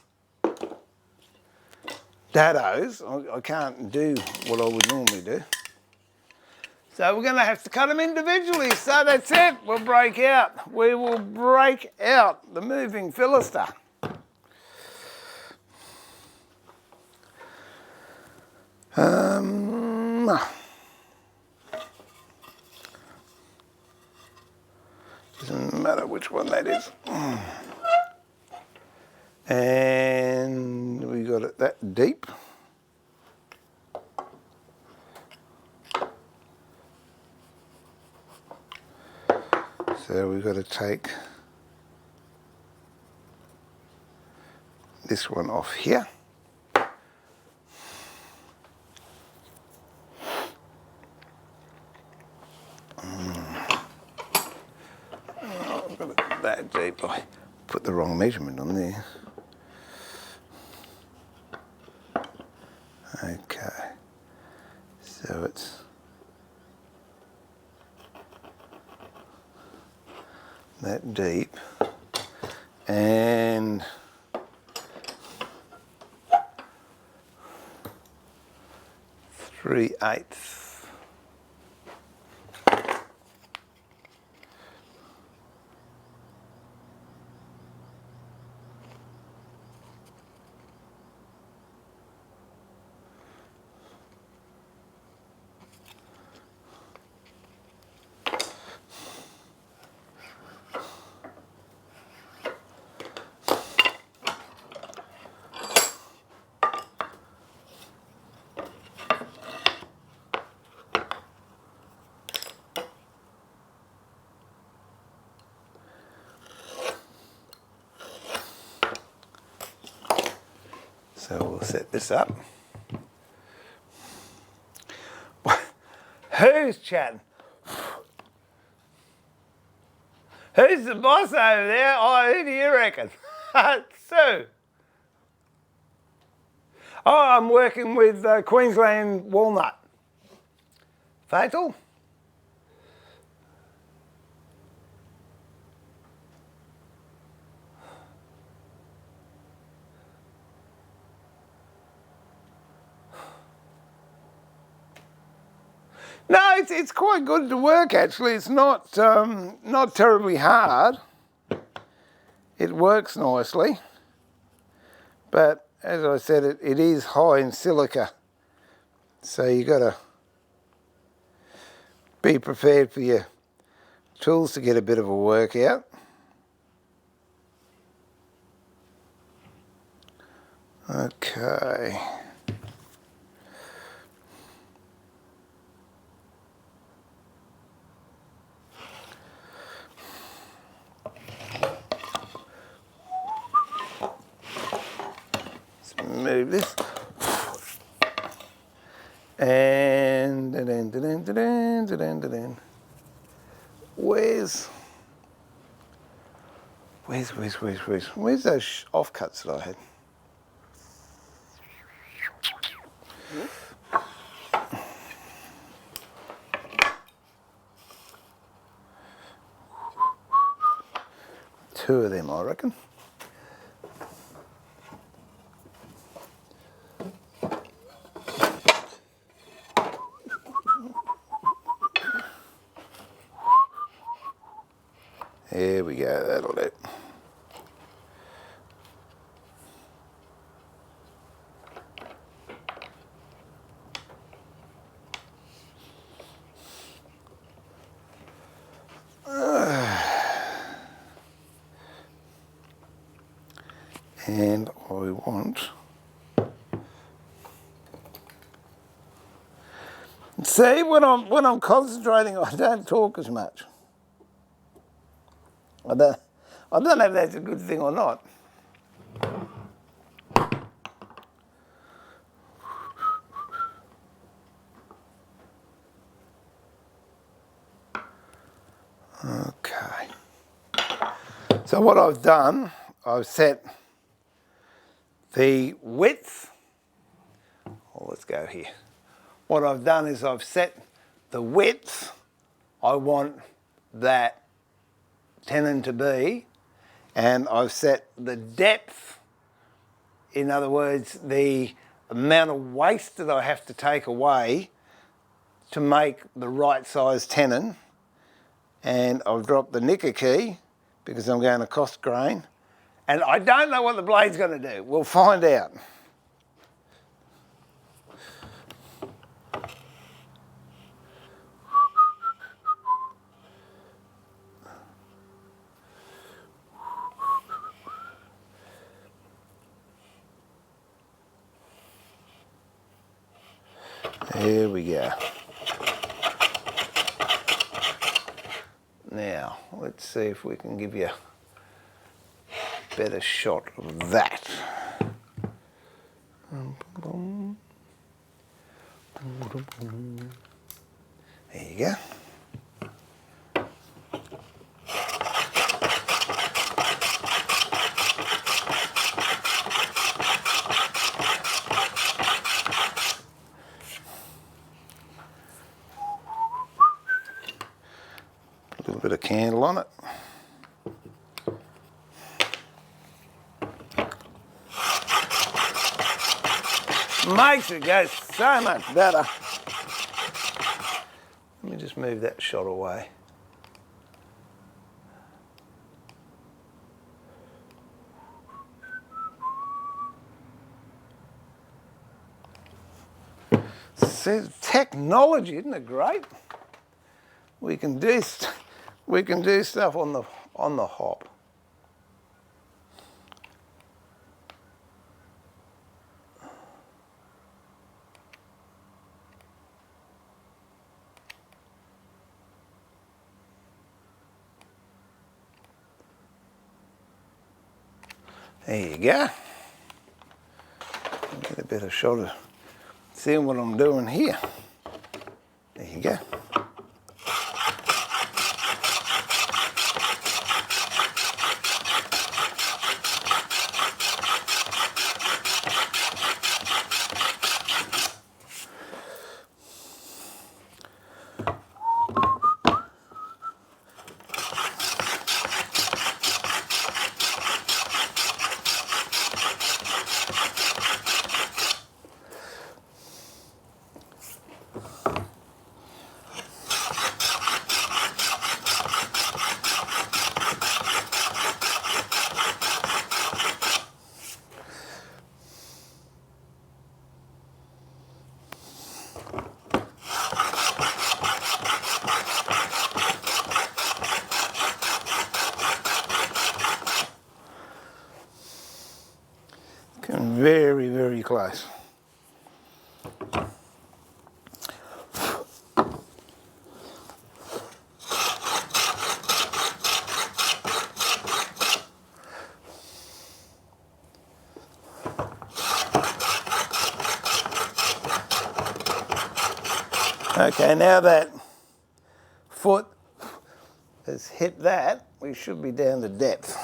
dados. I can't do what I would normally do. So we're going to have to cut them individually. So that's it. We'll break out. We will break out the moving Philister. Doesn't matter which which one that is. And we got it that deep. So we've got to take this one off here. I've got it that deep. I put the wrong measurement on there. Okay, so it's that deep, and three-eighths. So we'll set this up. Who's chatting? Who's the boss over there? Oh, who do you reckon? Sue. Oh, I'm working with Queensland walnut. Fatal? No, it's quite good to work actually. It's not terribly hard. It works nicely, but as I said, it is high in silica, so you got to be prepared for your tools to get a bit of a workout. Okay. Move this, and where's those offcuts that I had? Two of them, I reckon. There we go, that'll do. And I want, see, when I'm concentrating, I don't talk as much. I don't know if that's a good thing or not. Okay. So what I've done, I've set the width. Oh, let's go here. What I've done is I've set the width I want that tenon to be, and I've set the depth, in other words, the amount of waste that I have to take away to make the right size tenon, and I've dropped the nicker key because I'm going to cost grain, and I don't know what the blade's going to do. We'll find out. Here we go. Now, let's see if we can give you a better shot of that. There you go. A little bit of candle on it. Makes it go so much better. Let me just move that shot away. See, technology, isn't it great? We can do stuff on the hop. There you go. Get a better shot of seeing what I'm doing here. There you go. Coming very, very close. Okay, now that foot has hit that, we should be down to depth.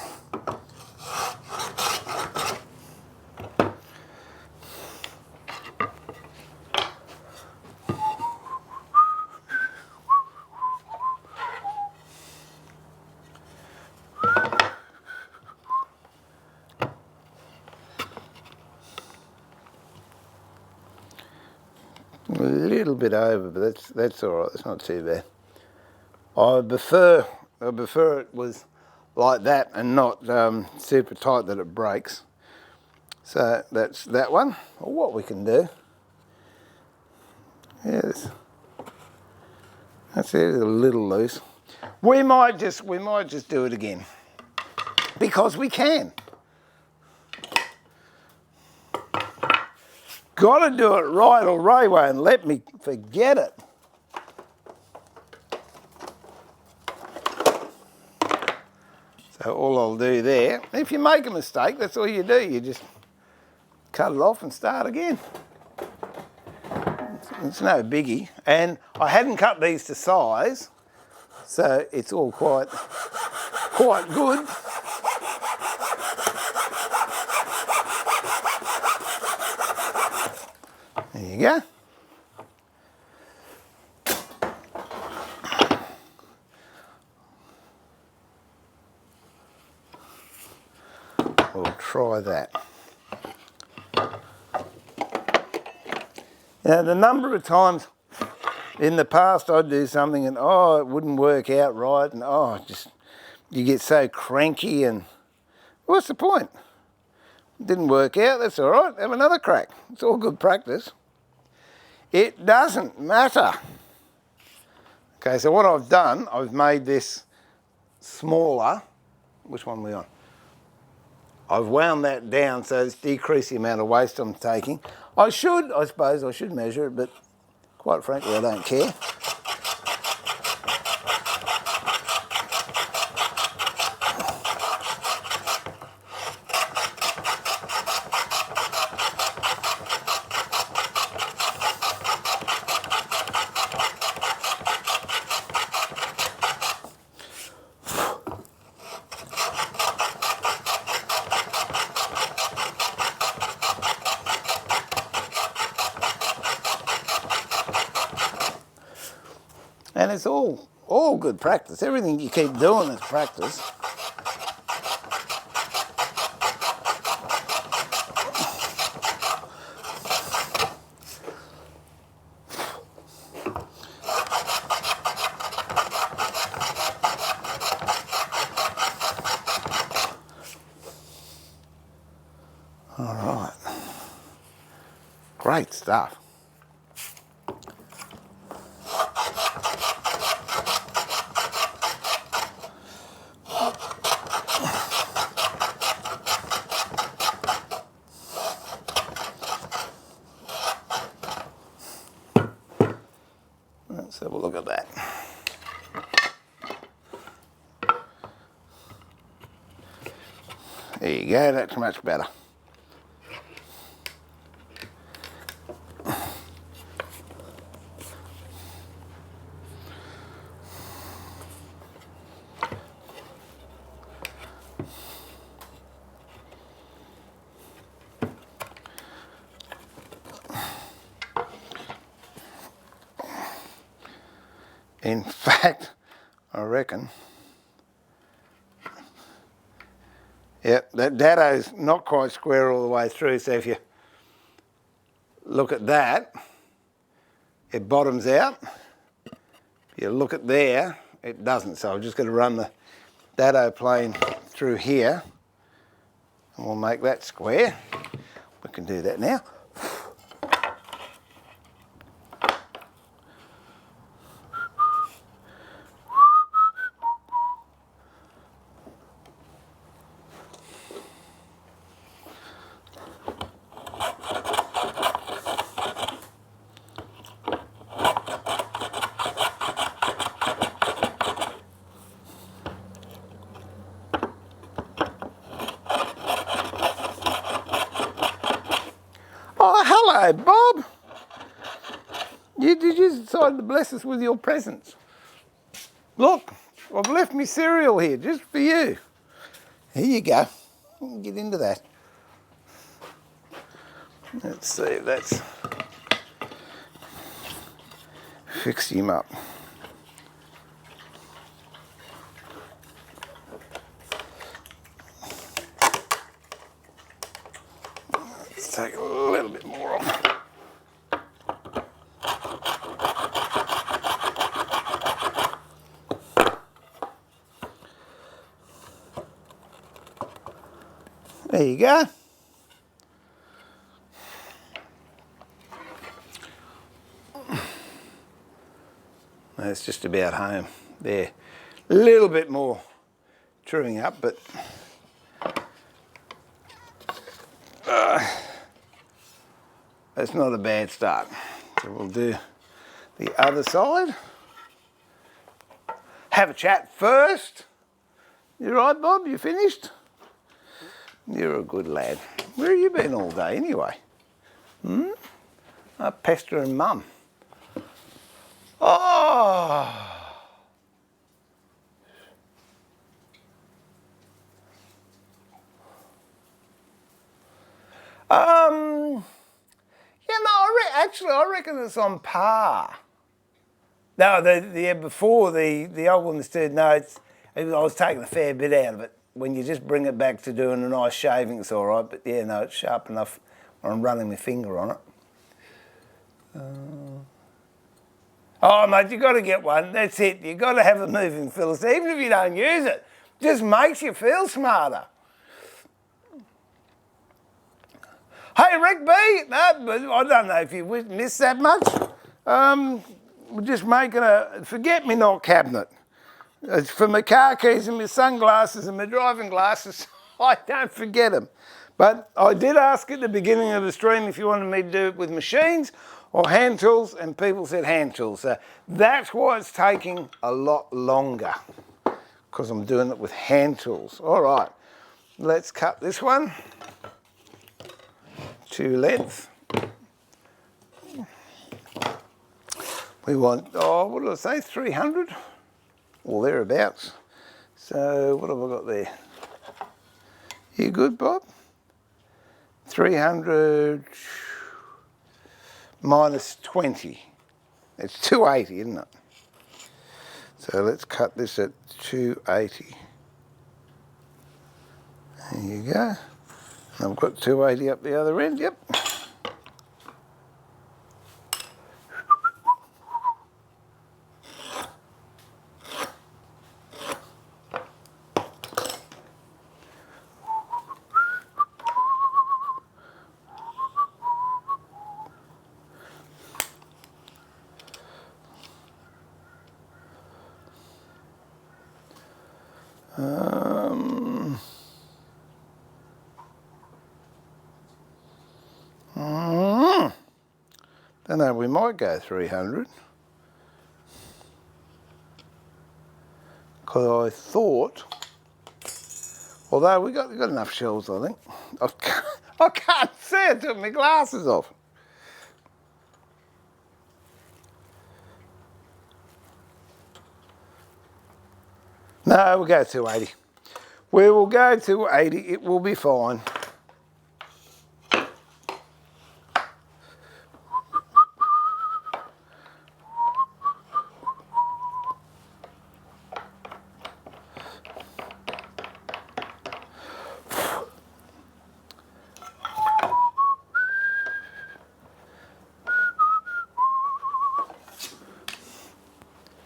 A little bit over, but that's all right. It's not too bad. I prefer it was like that and not super tight that it breaks. So that's that one. Or what we can do. Yes, that's it. It's a little loose. We might just do it again because we can. Got to do it right or Ray won't let me forget it. So all I'll do there, if you make a mistake, that's all you do. You just cut it off and start again. It's no biggie. And I hadn't cut these to size, so it's all quite good. There you go. We'll try that. Now, the number of times in the past I'd do something and it wouldn't work out right, and you get so cranky, and what's the point? It didn't work out, that's all right, have another crack. It's all good practice. It doesn't matter. Okay, so what I've done, I've made this smaller. Which one are we on? I've wound that down so it's decreased the amount of waste I'm taking. I suppose I should measure it, but Quite frankly, I don't care. And it's all good practice. Everything you keep doing is practice. All right. Great stuff. Let's have a look at that. There you go, that's much better. In fact, I reckon, yep, that dado's not quite square all the way through, so if you look at that, it bottoms out. If you look at there, it doesn't, so I'm just going to run the dado plane through here, and we'll make that square. We can do that now. Oh, hello, Bob. You decided to bless us with your presents. Look, I've left me cereal here just for you. Here you go. Get into that. Let's see if that's fix him up. Let's take a little bit more off. There you go. That's just about home there. A little bit more trimming up, but that's not a bad start. So we'll do the other side. Have a chat first. You right, Bob? You finished? You're a good lad. Where have you been all day anyway? Pestering Mum. Oh! Yeah, no, actually, I reckon it's on par. No, before the old one said, no, I was taking a fair bit out of it. When you just bring it back to doing a nice shaving, it's all right. But yeah, no, it's sharp enough when I'm running my finger on it. Oh, mate, you got to get one. That's it. You got to have a moving filter, even if you don't use it. Just makes you feel smarter. Hey, Rick B. No, but I don't know if you missed that much. We're just making a forget-me-not cabinet. It's for my car keys and my sunglasses and my driving glasses. I don't forget them. But I did ask at the beginning of the stream if you wanted me to do it with machines or hand tools, and people said hand tools. So that's why it's taking a lot longer, because I'm doing it with hand tools. All right, let's cut this one to length. We want, oh, what did I say, 300? Or thereabouts. So what have I got there? You good, Bob? 300 minus 20. It's 280, isn't it? So let's cut this at 280. There you go. And I've got 280 up the other end, yep. Don't know, we might go 300. Because I thought, although we got enough shells, I think. I can't see it, I took my glasses off. No, we'll go 280. We will go 280, it will be fine.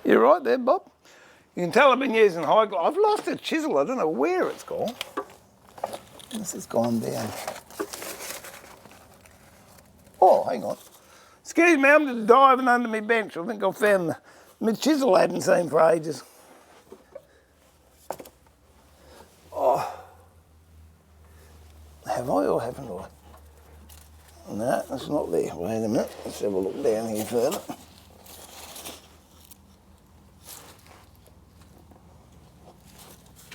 You're right there, Bob. You can tell I've been using high gloss. I've lost a chisel. I don't know where it's gone. This has gone down. Oh, hang on. Excuse me, I'm just diving under my bench. I think I found my chisel I hadn't seen for ages. Oh. Have I or haven't I? No, it's not there. Wait a minute. Let's have a look down here further.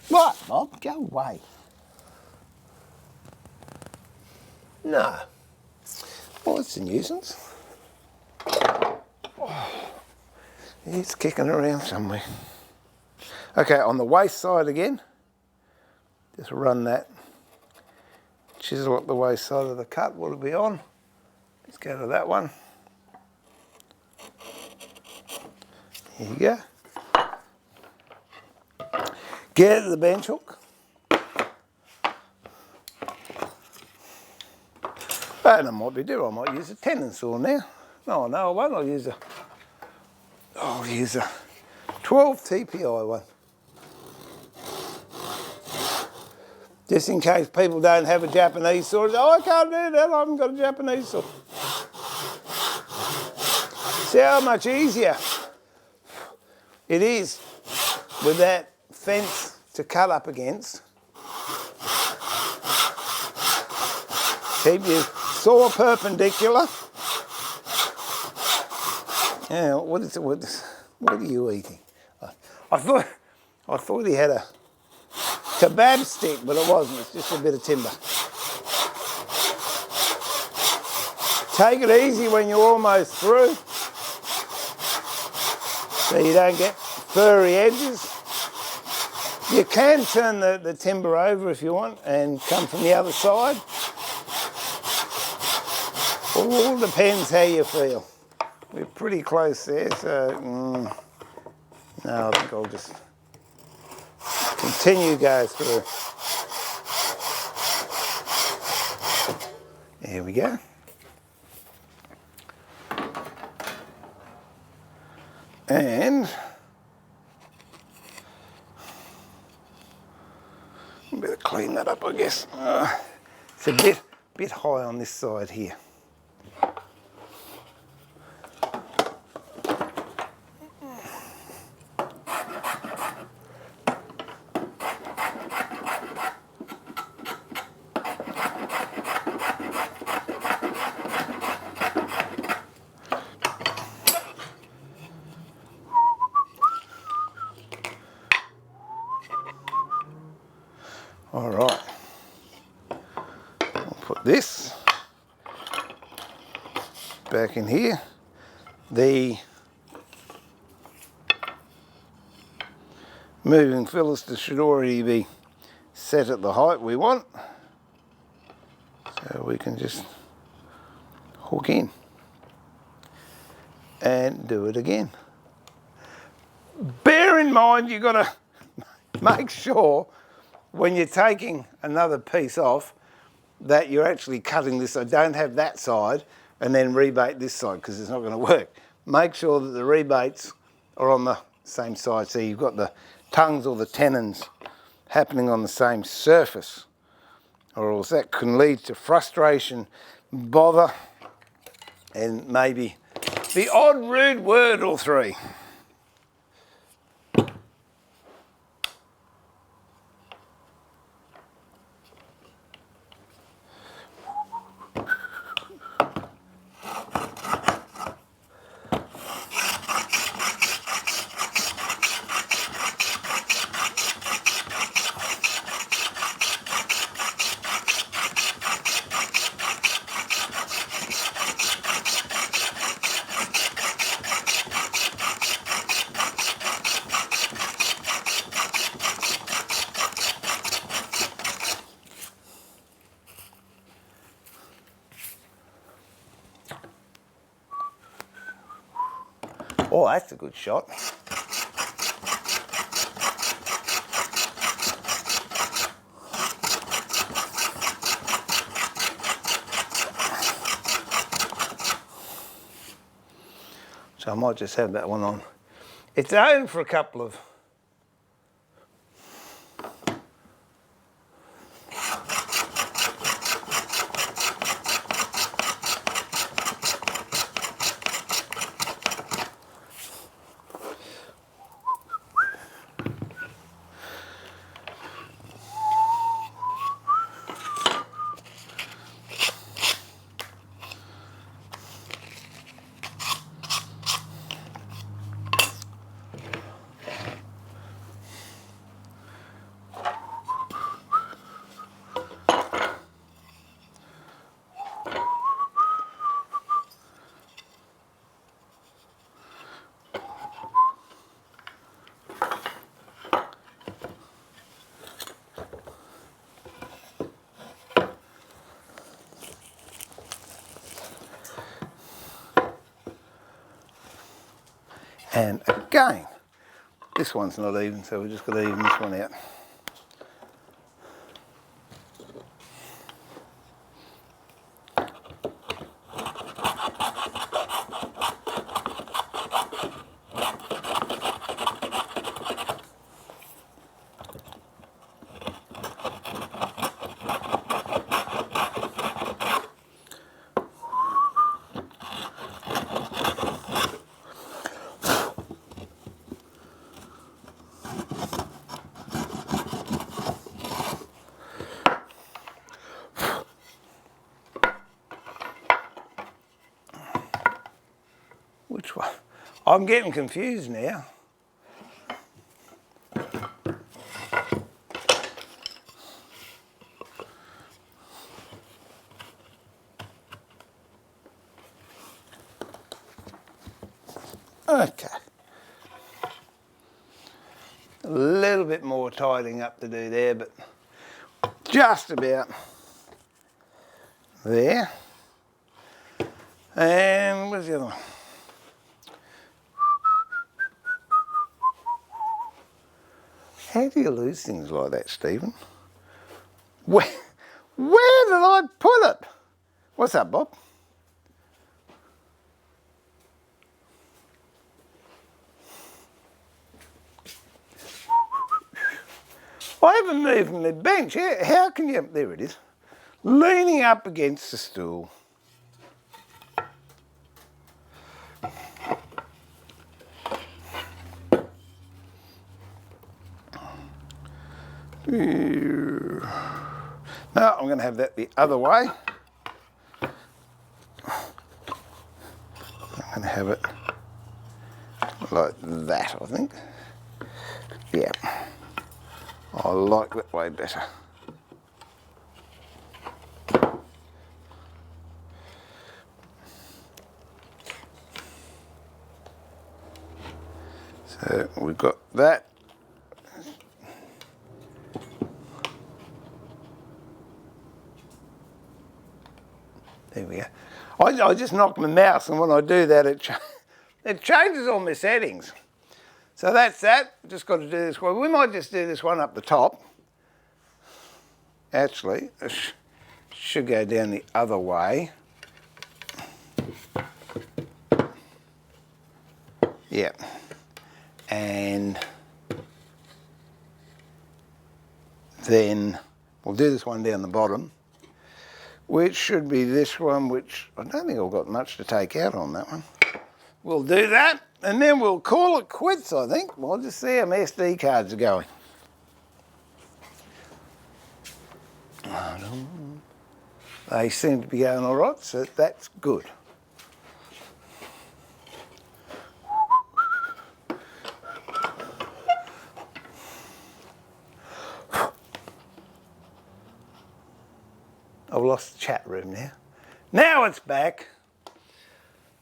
What, Bob? Go away. No. Well, it's a nuisance. Oh, it's kicking around somewhere. Okay, on the waist side again, just run that chisel up the waist side of the cut. What'll it be on? Let's go to that one. Here you go. Get the bench hook. And I might be doing, I might use a tendon saw now. No, I won't. I'll use a 12 TPI one. Just in case people don't have a Japanese saw. Oh, I can't do that, I haven't got a Japanese saw. See how much easier it is with that fence to cut up against. Keep your saw perpendicular. Yeah, what are you eating? I thought he had a kebab stick, but it wasn't. It's just a bit of timber. Take it easy when you're almost through, so you don't get furry edges. You can turn the timber over if you want and come from the other side. All depends how you feel. We're pretty close there, so no, I think I'll just continue go through. There we go. And better clean that up, I guess. It's a bit high on this side here. this back in here. The moving filter should already be set at the height we want, so we can just hook in and do it again. Bear in mind, you've got to make sure when you're taking another piece off that you're actually cutting this. So don't have that side and then rebate this side, because it's not going to work. Make sure that the rebates are on the same side, so you've got the tongues or the tenons happening on the same surface, or else that can lead to frustration, bother, and maybe the odd rude word or three. Oh, that's a good shot. So I might just have that one on. It's on for a couple of... And again, this one's not even, so we're just going to even this one out. Which one? I'm getting confused now. Okay. A little bit more tidying up to do there, but just about there. And where's the other one? How do you lose things like that, Stephen? Where did I put it? What's up, Bob? I haven't moved my bench. How can you... There it is. Leaning up against the stool. No, I'm going to have that the other way. I'm going to have it like that, I think. Yeah. I like that way better. So we've got that. There we go. I just knocked my mouse, and when I do that, it changes all my settings. So that's that. Just got to do this one. We might just do this one up the top. Actually, it should go down the other way. Yeah. And then we'll do this one down the bottom, which should be this one, which I don't think I've got much to take out on that one. We'll do that, and then we'll call it quits, I think. We'll just see how my SD cards are going. They seem to be going all right, so that's good. I've lost the chat room now. Now it's back.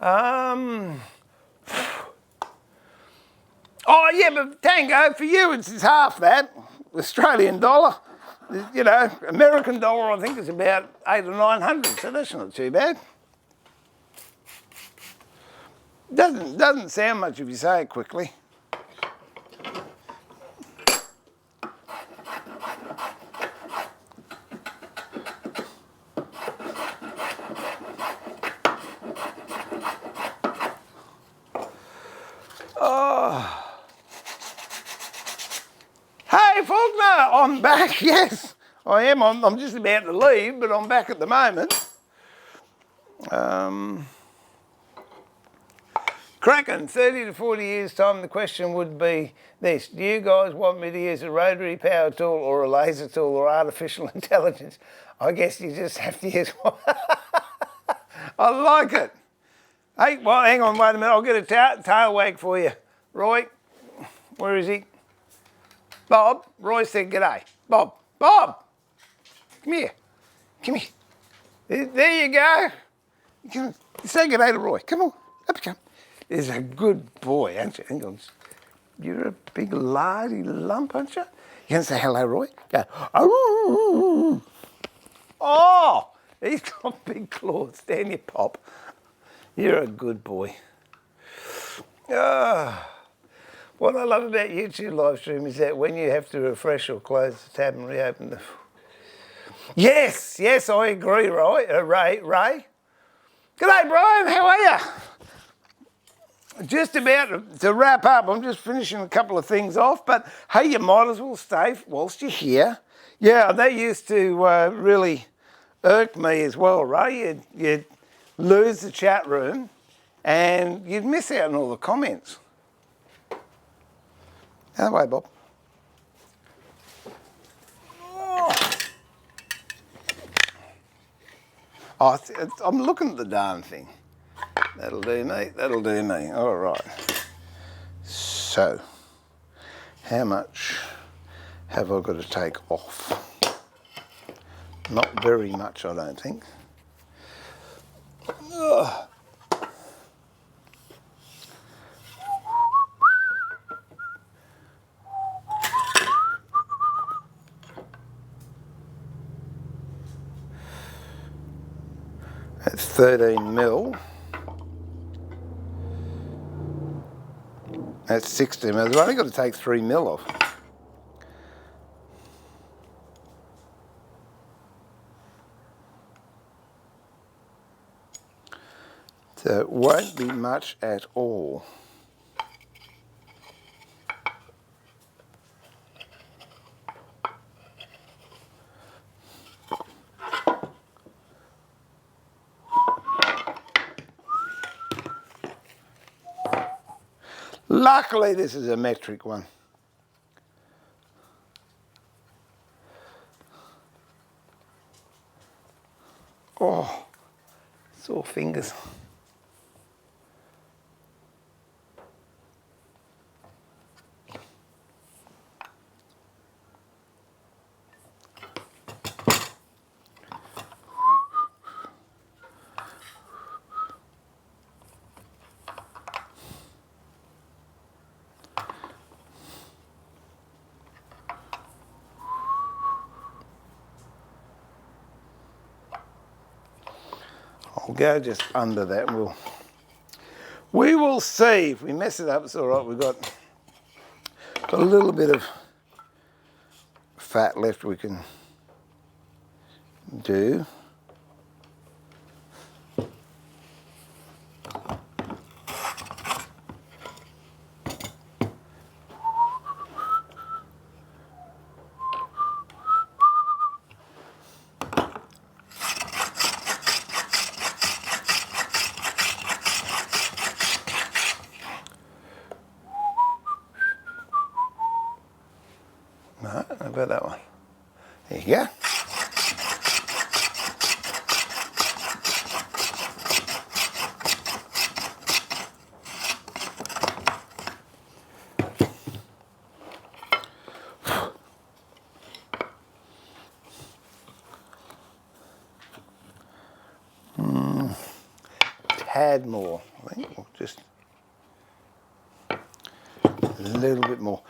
Oh yeah, but Tango, for you it's half that. Australian dollar. You know, American dollar I think is about 800 or 900, so that's not too bad. Doesn't sound much if you say it quickly. Oh. Hey Faulkner, I'm back, yes. I am, I'm just about to leave, but I'm back at the moment. Kraken, 30 to 40 years time, the question would be this. Do you guys want me to use a rotary power tool or a laser tool or artificial intelligence? I guess you just have to use one. I like it. Hey, well, hang on, wait a minute. I'll get a tail wag for you. Roy, where is he? Bob, Roy said g'day. Bob, come here. Come here. There you go. Say g'day to Roy. Come on, up you come. There's a good boy, aren't you? Hang on. You're a big lardy lump, aren't you? You can say hello, Roy? Go, oh! Oh, he's got big claws. Stand your pop. You're a good boy. What I love about YouTube live stream is that when you have to refresh or close the tab and reopen the... Yes, I agree, Ray. G'day, Brian, how are you? Just about to wrap up. I'm just finishing a couple of things off, but hey, you might as well stay whilst you're here. Yeah, they used to really irk me as well, Ray. You'd lose the chat room and you'd miss out on all the comments. Other way, Bob. Oh, I'm looking at the darn thing. That'll do me. All right. So, how much have I got to take off? Not very much, I don't think. Ugh. That's 13 mil. That's 60 mil. I've only got to take 3 mil off. So it won't be much at all. Luckily, this is a metric one. Oh, sore fingers. go just under that. We will see. If we mess it up, it's all right. We've got a little bit of fat left we can do. No, how about that one? There you go. Tad more, I think, or just a little bit more.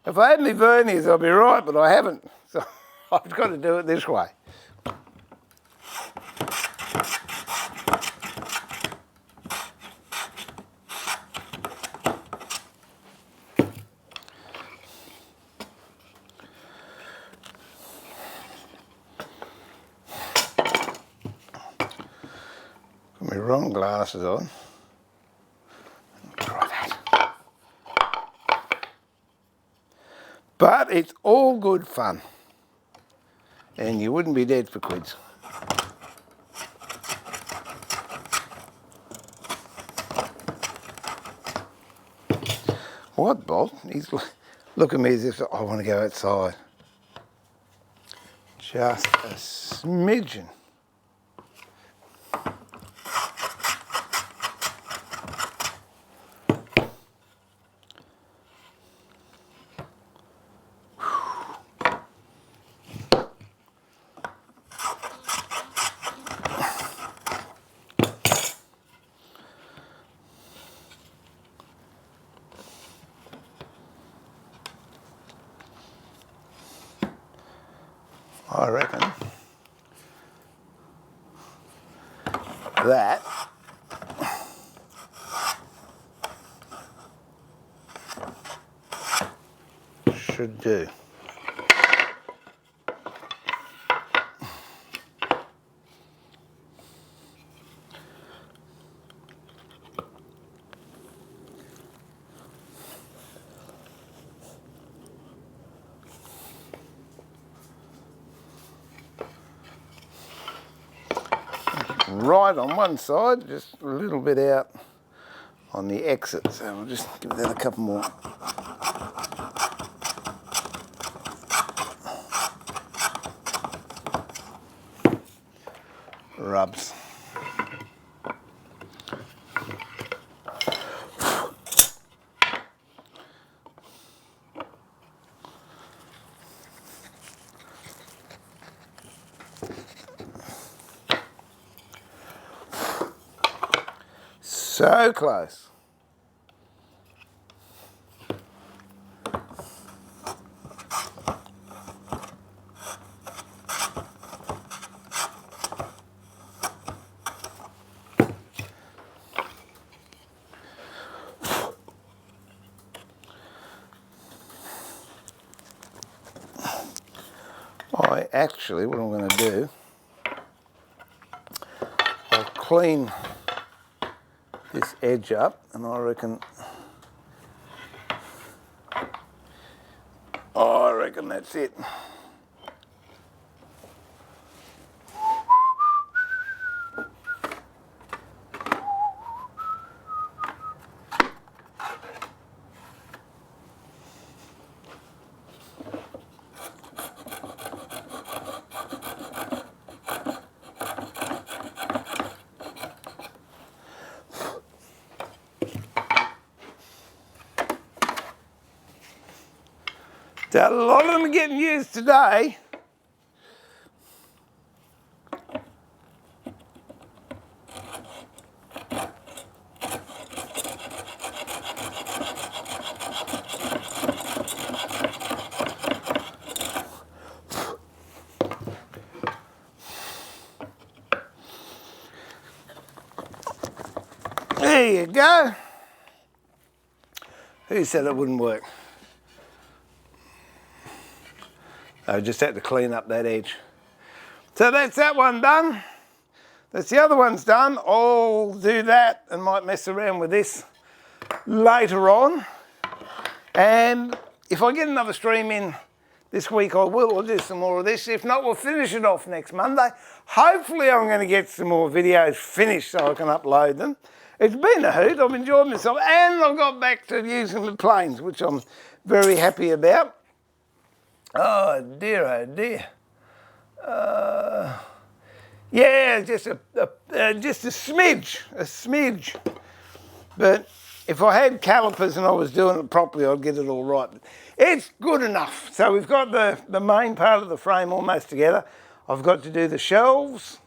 If I had my verniers, I'd be right, but I haven't, so I've got to do it this way. Got my wrong glasses on. Try that. But it's all good fun. And you wouldn't be dead for quids. What, Bob? He's looking at me as if I want to go outside. Just a smidgen. I reckon that should do. Right on one side, just a little bit out on the exit. So we'll just give that a couple more. Rubs. So close. Actually, what I'm going to do, I'll clean this edge up, and I reckon that's it. A lot of them are getting used today. There you go. Who said it wouldn't work? I just had to clean up that edge. So that's that one done. That's the other one's done. I'll do that and might mess around with this later on. And if I get another stream in this week, I will. I'll do some more of this. If not, we'll finish it off next Monday. Hopefully I'm going to get some more videos finished so I can upload them. It's been a hoot. I've enjoyed myself. And I've got back to using the planes, which I'm very happy about. Oh dear, oh dear. Yeah, just a smidge. But if I had calipers and I was doing it properly, I'd get it all right. It's good enough. So we've got the main part of the frame almost together. I've got to do the shelves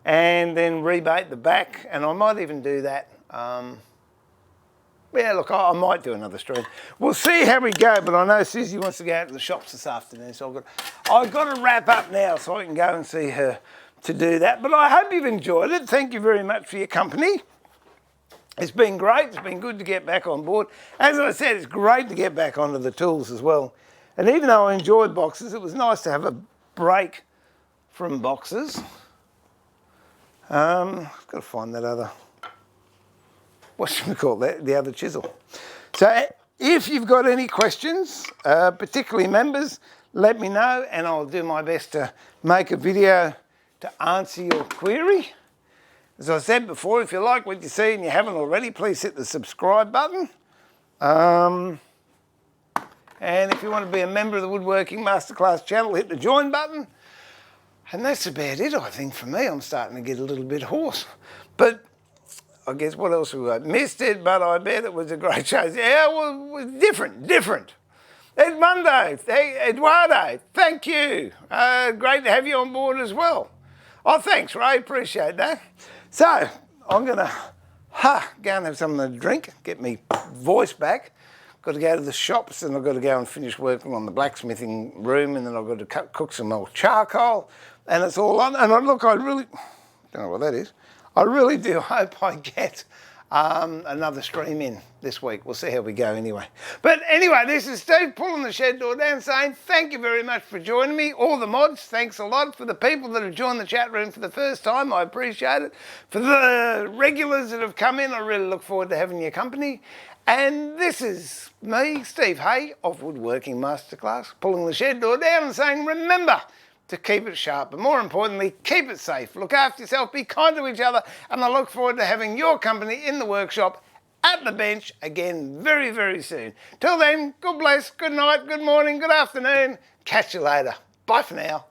and then rebate the back, and I might even do that. Yeah, look, I might do another stream. We'll see how we go, but I know Susie wants to go out to the shops this afternoon, so I've got to wrap up now so I can go and see her to do that. But I hope you've enjoyed it. Thank you very much for your company. It's been great. It's been good to get back on board. As I said, it's great to get back onto the tools as well. And even though I enjoyed boxes, it was nice to have a break from boxes. I've got to find that other, what should we call that? The other chisel. So if you've got any questions, particularly members, let me know and I'll do my best to make a video to answer your query. As I said before, if you like what you see and you haven't already, please hit the subscribe button. And if you want to be a member of the Woodworking Masterclass channel, hit the join button. And that's about it, I think, for me. I'm starting to get a little bit hoarse. But I guess what else we got? Missed it, but I bet it was a great show. Yeah, well, it was different. Edmundo, Eduardo, thank you. Great to have you on board as well. Oh, thanks, Ray. Appreciate that. So I'm going to go and have something to drink, get me voice back. Got to go to the shops and I've got to go and finish working on the blacksmithing room, and then I've got to cook some more charcoal, and it's all on. And I really don't know what that is. I really do hope I get another stream in this week. We'll see how we go anyway. But anyway, this is Steve pulling the shed door down, saying thank you very much for joining me. All the mods, thanks a lot. For the people that have joined the chat room for the first time, I appreciate it. For the regulars that have come in, I really look forward to having your company. And this is me, Steve Hay of Woodworking Masterclass, pulling the shed door down and saying, remember to keep it sharp, but more importantly, keep it safe. Look after yourself, be kind to each other, and I look forward to having your company in the workshop, at the bench, again very, very soon. Till then, God bless, good night, good morning, good afternoon. Catch you later. Bye for now.